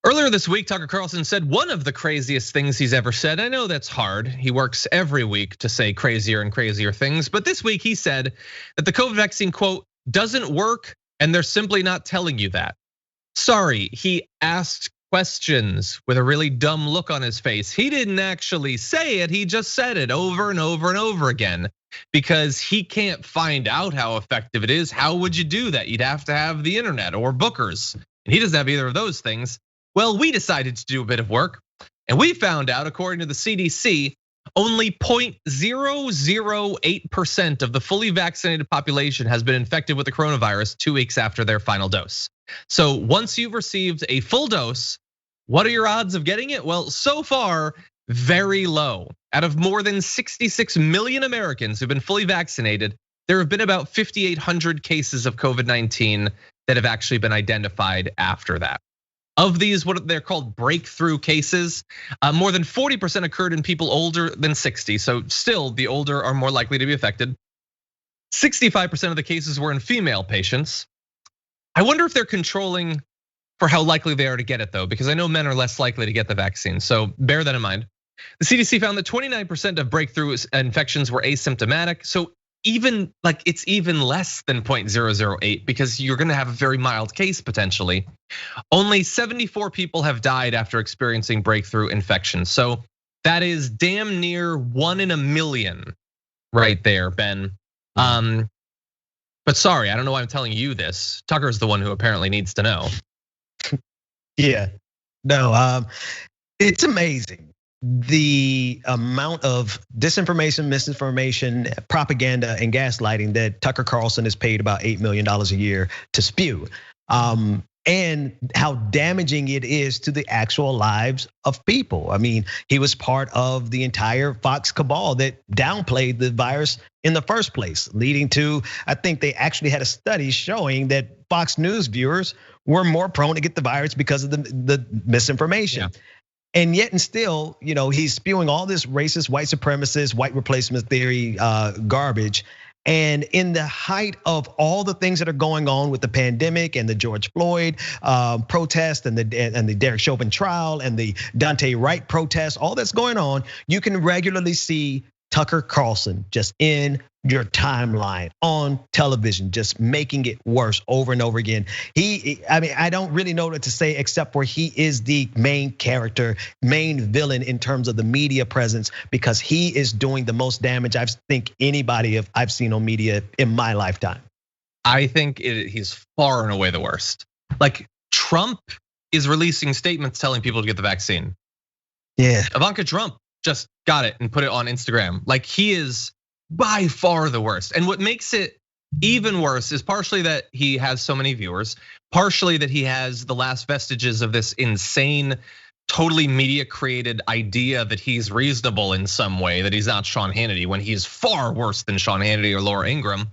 [SPEAKER 1] Earlier this week, Tucker Carlson said one of the craziest things he's ever said. I know that's hard. He works every week to say crazier and crazier things. But this week he said that the COVID vaccine, quote, doesn't work and they're simply not telling you that. Sorry, he asked questions with a really dumb look on his face. He didn't actually say it, he just said it over and over and over again because he can't find out how effective it is. How would you do that? You'd have to have the internet or bookers, and he doesn't have either of those things. Well, we decided to do a bit of work, and we found out, according to the CDC, only 0.008% of the fully vaccinated population has been infected with the coronavirus 2 weeks after their final dose. So once you've received a full dose, what are your odds of getting it? Well, so far, very low. Out of more than 66 million Americans who've been fully vaccinated, there have been about 5,800 cases of COVID-19 that have actually been identified after that. Of these, what they're called breakthrough cases, more than 40% occurred in people older than 60. So still, the older are more likely to be affected. 65% of the cases were in female patients. I wonder if they're controlling for how likely they are to get it though, because I know men are less likely to get the vaccine. So bear that in mind. The CDC found that 29% of breakthrough infections were asymptomatic. So even like it's even less than 0.008 because you're gonna have a very mild case potentially. Only 74 people have died after experiencing breakthrough infections. So that is damn near 1 in a million right there, Ben. But sorry, I don't know why I'm telling you this. Tucker's the one who apparently needs to know.
[SPEAKER 2] Yeah, no, it's amazing. The amount of disinformation, misinformation, propaganda, and gaslighting that Tucker Carlson is paid about $8 million a year to spew. And how damaging it is to the actual lives of people. I mean, he was part of the entire Fox cabal that downplayed the virus in the first place, leading to, I think they actually had a study showing that Fox News viewers were more prone to get the virus because of the misinformation. Yeah. And yet and still, he's spewing all this racist, white supremacist, white replacement theory garbage. And in the height of all the things that are going on with the pandemic and the George Floyd protest and the Derek Chauvin trial and the Daunte Wright protest, all that's going on, you can regularly see Tucker Carlson just in your timeline on television, just making it worse over and over again. I don't really know what to say except for he is the main character, main villain in terms of the media presence, because he is doing the most damage I think anybody I've seen on media in my lifetime.
[SPEAKER 1] I think he's far and away the worst. Like Trump is releasing statements telling people to get the vaccine.
[SPEAKER 2] Yeah.
[SPEAKER 1] Ivanka Trump just got it and put it on Instagram. Like he is by far the worst. And what makes it even worse is partially that he has so many viewers, partially that he has the last vestiges of this insane, totally media created idea that he's reasonable in some way, that he's not Sean Hannity when he's far worse than Sean Hannity or Laura Ingraham.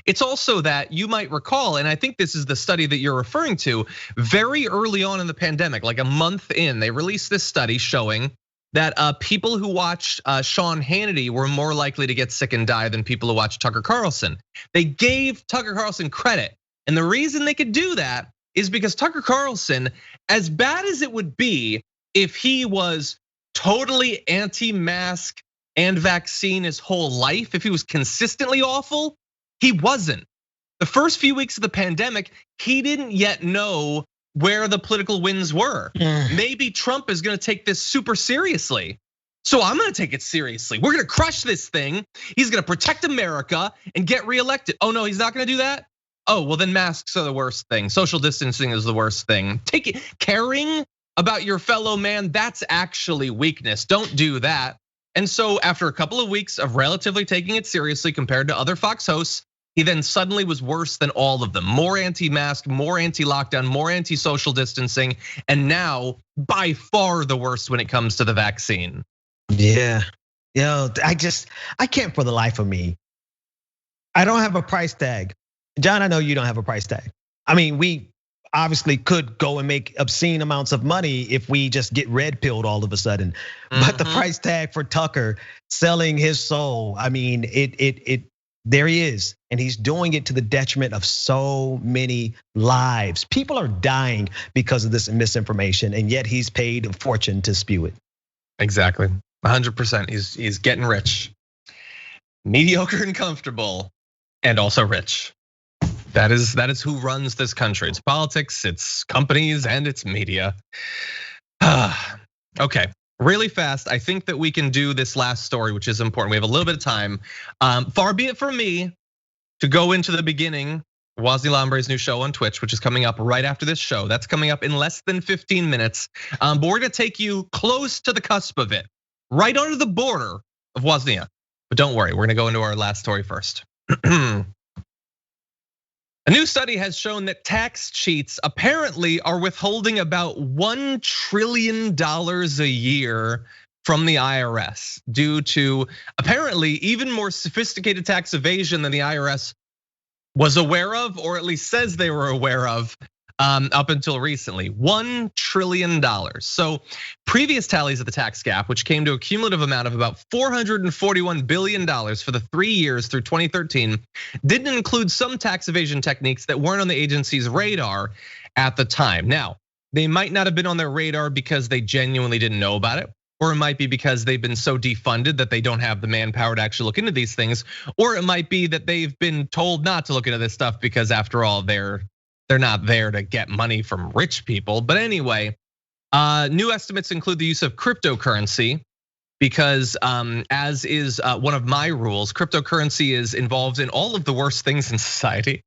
[SPEAKER 1] It's also that you might recall, and I think this is the study that you're referring to, very early on in the pandemic, like a month in, they released this study showing that people who watched Sean Hannity were more likely to get sick and die than people who watched Tucker Carlson. They gave Tucker Carlson credit. And the reason they could do that is because Tucker Carlson, as bad as it would be if he was totally anti-mask and vaccine his whole life, if he was consistently awful, he wasn't. The first few weeks of the pandemic, he didn't yet know where the political winds were. Maybe Trump is gonna take this super seriously. So I'm gonna take it seriously. We're gonna crush this thing. He's gonna protect America and get reelected. Oh no, he's not gonna do that? oh, well then masks are the worst thing. Social distancing is the worst thing. Caring about your fellow man, that's actually weakness. Don't do that. And so after a couple of weeks of relatively taking it seriously compared to other Fox hosts, he then suddenly was worse than all of them. More anti-mask, more anti-lockdown, more anti-social distancing, and now by far the worst when it comes to the vaccine.
[SPEAKER 2] Yeah, I can't for the life of me. I don't have a price tag. John, I know you don't have a price tag. I mean, we obviously could go and make obscene amounts of money if we just get red pilled all of a sudden. But the price tag for Tucker selling his soul, I mean, there he is. And he's doing it to the detriment of so many lives. People are dying because of this misinformation, and yet he's paid a fortune to spew it.
[SPEAKER 1] Exactly, 100%. He's getting rich, mediocre and comfortable, and also rich. That is who runs this country. It's politics, it's companies, and it's media. Okay, really fast. I think that we can do this last story, which is important. We have a little bit of time. Far be it from me to go into the beginning of Wosny Lombre's new show on Twitch, which is coming up right after this show. That's coming up in less than 15 minutes. But we're gonna take you close to the cusp of it, right under the border of Wosnia. But don't worry, we're gonna go into our last story first. A new study has shown that tax cheats apparently are withholding about $1 trillion a year from the IRS due to apparently even more sophisticated tax evasion than the IRS was aware of, or at least says they were aware of up until recently. $1 trillion. So previous tallies of the tax gap, which came to a cumulative amount of about $441 billion for the 3 years through 2013, didn't include some tax evasion techniques that weren't on the agency's radar at the time. Now, they might not have been on their radar because they genuinely didn't know about it, or it might be because they've been so defunded that they don't have the manpower to actually look into these things, or it might be that they've been told not to look into this stuff because after all, they're not there to get money from rich people. But anyway, new estimates include the use of cryptocurrency because as is one of my rules, cryptocurrency is involved in all of the worst things in society.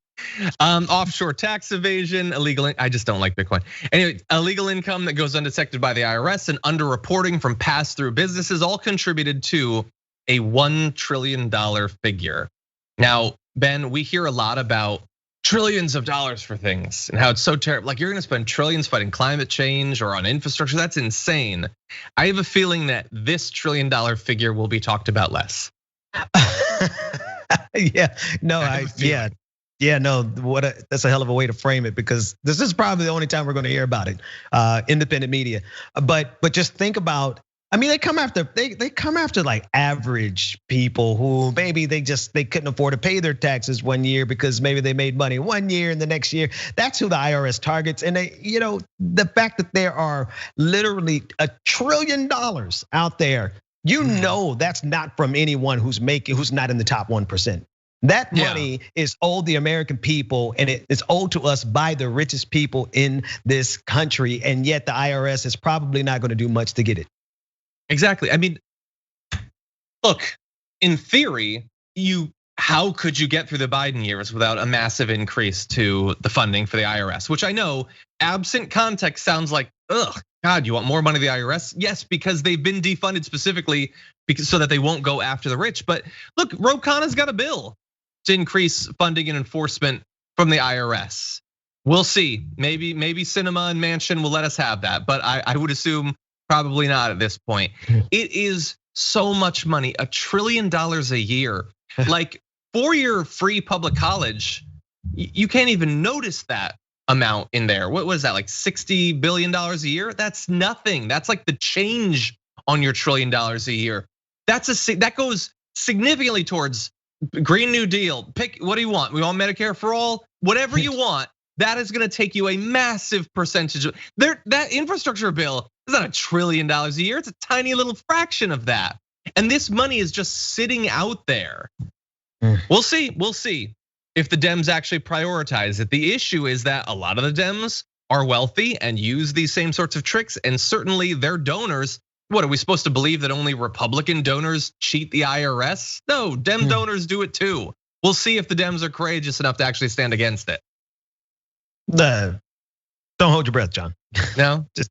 [SPEAKER 1] Offshore tax evasion, illegal, I just don't like Bitcoin. Anyway, illegal income that goes undetected by the IRS and underreporting from pass-through businesses all contributed to a $1 trillion figure. Now, Ben, we hear a lot about trillions of dollars for things and how it's so terrible. Like you're gonna spend trillions fighting climate change or on infrastructure. That's insane. I have a feeling that this $1 trillion figure will be talked about less.
[SPEAKER 2] That's a hell of a way to frame it, because this is probably the only time we're gonna hear about it, independent media. But just think about, I mean, they come after like average people who maybe they couldn't afford to pay their taxes one year because maybe they made money one year and the next year. That's who the IRS targets. And the fact that there are literally $1 trillion out there, that's not from anyone who's not in the top 1%. That money is owed the American people, and it's owed to us by the richest people in this country. And yet the IRS is probably not gonna do much to get it.
[SPEAKER 1] Exactly. I mean, look, in theory, how could you get through the Biden years without a massive increase to the funding for the IRS? Which I know, absent context, sounds like, ugh, God, you want more money to the IRS? Yes, because they've been defunded specifically so that they won't go after the rich. But look, Ro Khanna's got a bill to increase funding and enforcement from the IRS. We'll see. Maybe Sinema and Manchin will let us have that, but I would assume probably not at this point. It is so much money, $1 trillion a year. Like for your free public college, you can't even notice that amount in there. What was that, like $60 billion a year? That's nothing. That's like the change on your $1 trillion a year. That goes significantly towards Green New Deal. Pick, what do you want? We want Medicare for all? Whatever you want, that is gonna take you a massive percentage. That infrastructure bill is not $1 trillion a year. It's a tiny little fraction of that. And this money is just sitting out there. We'll see if the Dems actually prioritize it. The issue is that a lot of the Dems are wealthy and use these same sorts of tricks, and certainly their donors. What are we supposed to believe, that only Republican donors cheat the IRS? No, Dem donors do it too. We'll see if the Dems are courageous enough to actually stand against it.
[SPEAKER 2] Don't hold your breath, John.
[SPEAKER 1] No, just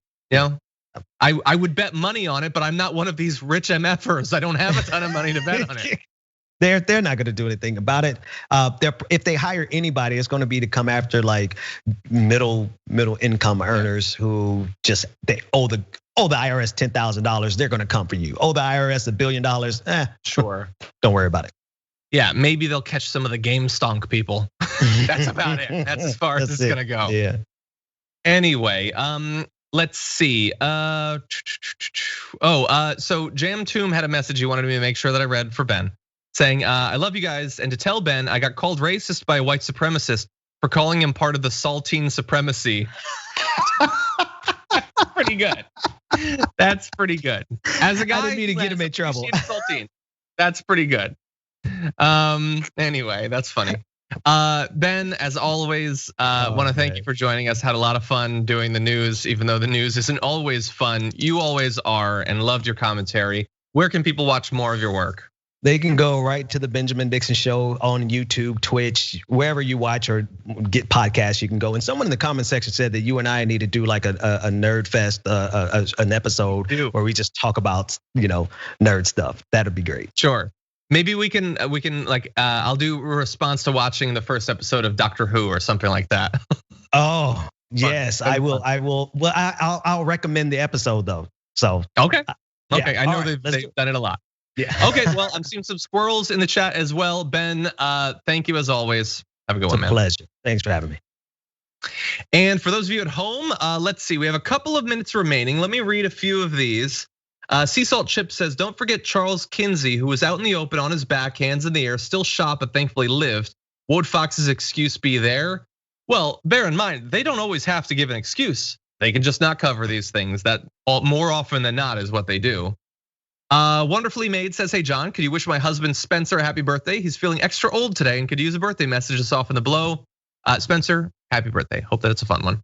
[SPEAKER 1] I would bet money on it, but I'm not one of these rich MFers. I don't have a ton of money to bet on it.
[SPEAKER 2] They're not going to do anything about it. If they hire anybody, it's going to be to come after like middle income earners who just they owe the IRS $10,000. They're going to come for you. Owe the IRS $1 billion.
[SPEAKER 1] Sure.
[SPEAKER 2] Don't worry about it.
[SPEAKER 1] Yeah, maybe they'll catch some of the game stonk people. That's about it. That's as far as it's gonna go.
[SPEAKER 2] Yeah.
[SPEAKER 1] Anyway, let's see. So Jam Tomb had a message he wanted me to make sure that I read for Ben, saying, I love you guys, and to tell Ben I got called racist by a white supremacist for calling him part of the saltine supremacy. Pretty good. That's pretty good. As a guy,
[SPEAKER 2] I didn't mean to get him in trouble.
[SPEAKER 1] Saltine. That's pretty good. Anyway, that's funny. Ben, as always, want to thank you for joining us. Had a lot of fun doing the news, even though the news isn't always fun. You always are, and loved your commentary. Where can people watch more of your work?
[SPEAKER 2] They can go right to the Benjamin Dixon Show on YouTube, Twitch, wherever you watch or get podcasts. You can go. And someone in the comment section said that you and I need to do like a nerd fest, an episode where we just talk about nerd stuff. That'd be great.
[SPEAKER 1] Sure. Maybe we can like I'll do a response to watching the first episode of Doctor Who or something like that.
[SPEAKER 2] Oh yes, I will. Well, I'll recommend the episode though. So
[SPEAKER 1] okay,
[SPEAKER 2] yeah.
[SPEAKER 1] I know they've done it a lot.
[SPEAKER 2] Yeah.
[SPEAKER 1] Okay, well, I'm seeing some squirrels in the chat as well. Ben, thank you as always. Have a good one, man.
[SPEAKER 2] It's a pleasure. Thanks for having me.
[SPEAKER 1] And for those of you at home, let's see. We have a couple of minutes remaining. Let me read a few of these. Sea Salt Chip says, don't forget Charles Kinsey, who was out in the open on his back, hands in the air, still shot, but thankfully lived. What would Fox's excuse be there? Well, bear in mind, they don't always have to give an excuse. They can just not cover these things. That more often than not is what they do. Wonderfully Made says, hey John, could you wish my husband Spencer a happy birthday? He's feeling extra old today and could use a birthday message to soften the blow. Spencer, happy birthday. Hope that it's a fun one.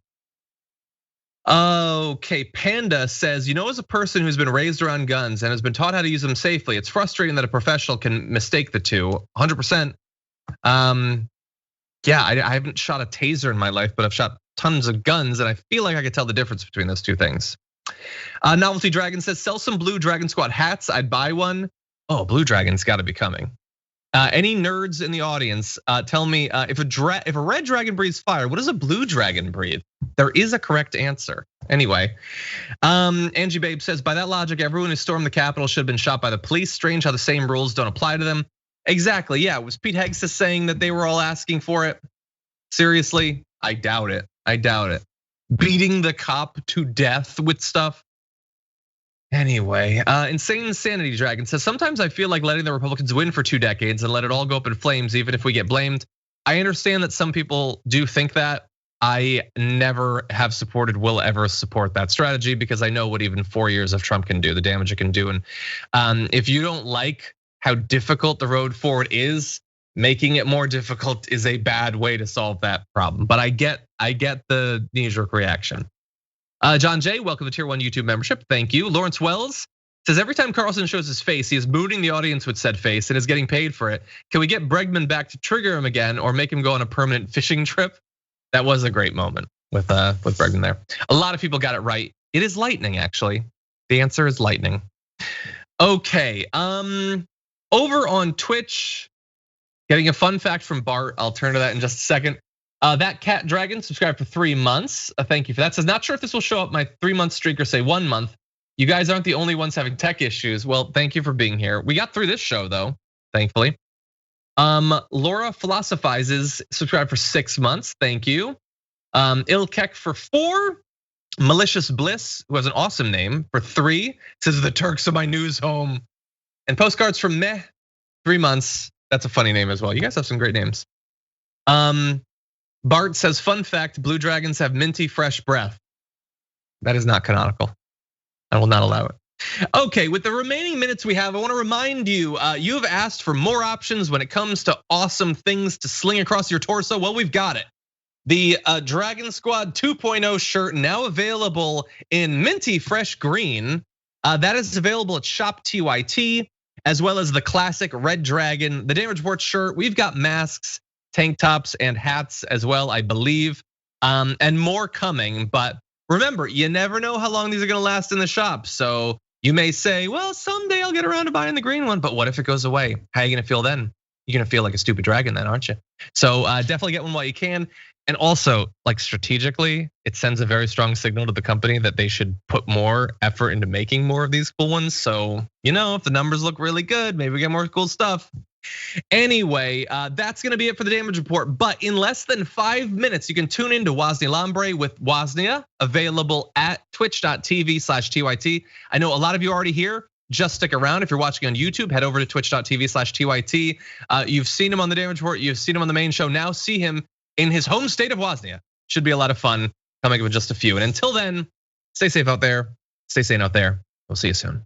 [SPEAKER 1] Okay, Panda says, as a person who's been raised around guns and has been taught how to use them safely, it's frustrating that a professional can mistake the two. 100%. Yeah, I haven't shot a taser in my life, but I've shot tons of guns, and I feel like I could tell the difference between those two things. Novelty Dragon says, sell some Blue Dragon Squad hats. I'd buy one. Oh, Blue Dragon's got to be coming. Any nerds in the audience, tell me if a red dragon breathes fire, what does a blue dragon breathe? There is a correct answer. Anyway, Angie Babe says, by that logic, everyone who stormed the Capitol should have been shot by the police. Strange how the same rules don't apply to them. Exactly, yeah. Was Pete Hegseth saying that they were all asking for it? Seriously, I doubt it. I doubt it. Beating the cop to death with stuff. Anyway, Insane Insanity Dragon says, sometimes I feel like letting the Republicans win for 2 decades and let it all go up in flames, even if we get blamed. I understand that some people do think that. I never have supported, will ever support that strategy because I know what even 4 years of Trump can do, the damage it can do. And if you don't like how difficult the road forward is, making it more difficult is a bad way to solve that problem. But I get the knee-jerk reaction. John J, welcome to Tier 1 YouTube membership. Thank you. Lawrence Wells says, every time Carlson shows his face, he is mooning the audience with said face and is getting paid for it. Can we get Bregman back to trigger him again or make him go on a permanent fishing trip? That was a great moment with Bregman there. A lot of people got it right. It is lightning, actually. The answer is lightning. Okay, over on Twitch, getting a fun fact from Bart. I'll turn to that in just a second. That Cat Dragon subscribed for 3 months. Thank you for that. Says, not sure if this will show up my 3-month streak or say 1 month. You guys aren't the only ones having tech issues. Well, thank you for being here. We got through this show though, thankfully. Laura Philosophizes subscribed for 6 months. Thank you. Ilkek for 4. Malicious Bliss, who has an awesome name, for 3. Says the Turks are my news home. And Postcards from Meh, 3 months. That's a funny name as well. You guys have some great names. Bart says, fun fact, blue dragons have minty fresh breath. That is not canonical. I will not allow it. Okay, with the remaining minutes we have, I wanna remind you, you have asked for more options when it comes to awesome things to sling across your torso. Well, we've got it. The Dragon Squad 2.0 shirt now available in minty fresh green. That is available at Shop TYT. as well as the classic Red Dragon, the Damage Report shirt. We've got masks, tank tops, and hats as well, I believe, and more coming. But remember, you never know how long these are gonna last in the shop. So you may say, well, someday I'll get around to buying the green one, but what if it goes away? How are you gonna feel then? You're gonna feel like a stupid dragon then, aren't you? So definitely get one while you can. And also, like strategically, it sends a very strong signal to the company that they should put more effort into making more of these cool ones. So, if the numbers look really good, maybe we get more cool stuff. Anyway, that's gonna be it for the Damage Report. But in less than 5 minutes, you can tune into Woznia Lambre with Woznia, available at twitch.tv/TYT. I know a lot of you are already here. Just stick around. If you're watching on YouTube, head over to twitch.tv/TYT. You've seen him on the Damage Report. You've seen him on the main show. Now see him in his home state of Woznia. Should be a lot of fun coming up with just a few. And until then, stay safe out there. Stay sane out there. We'll see you soon.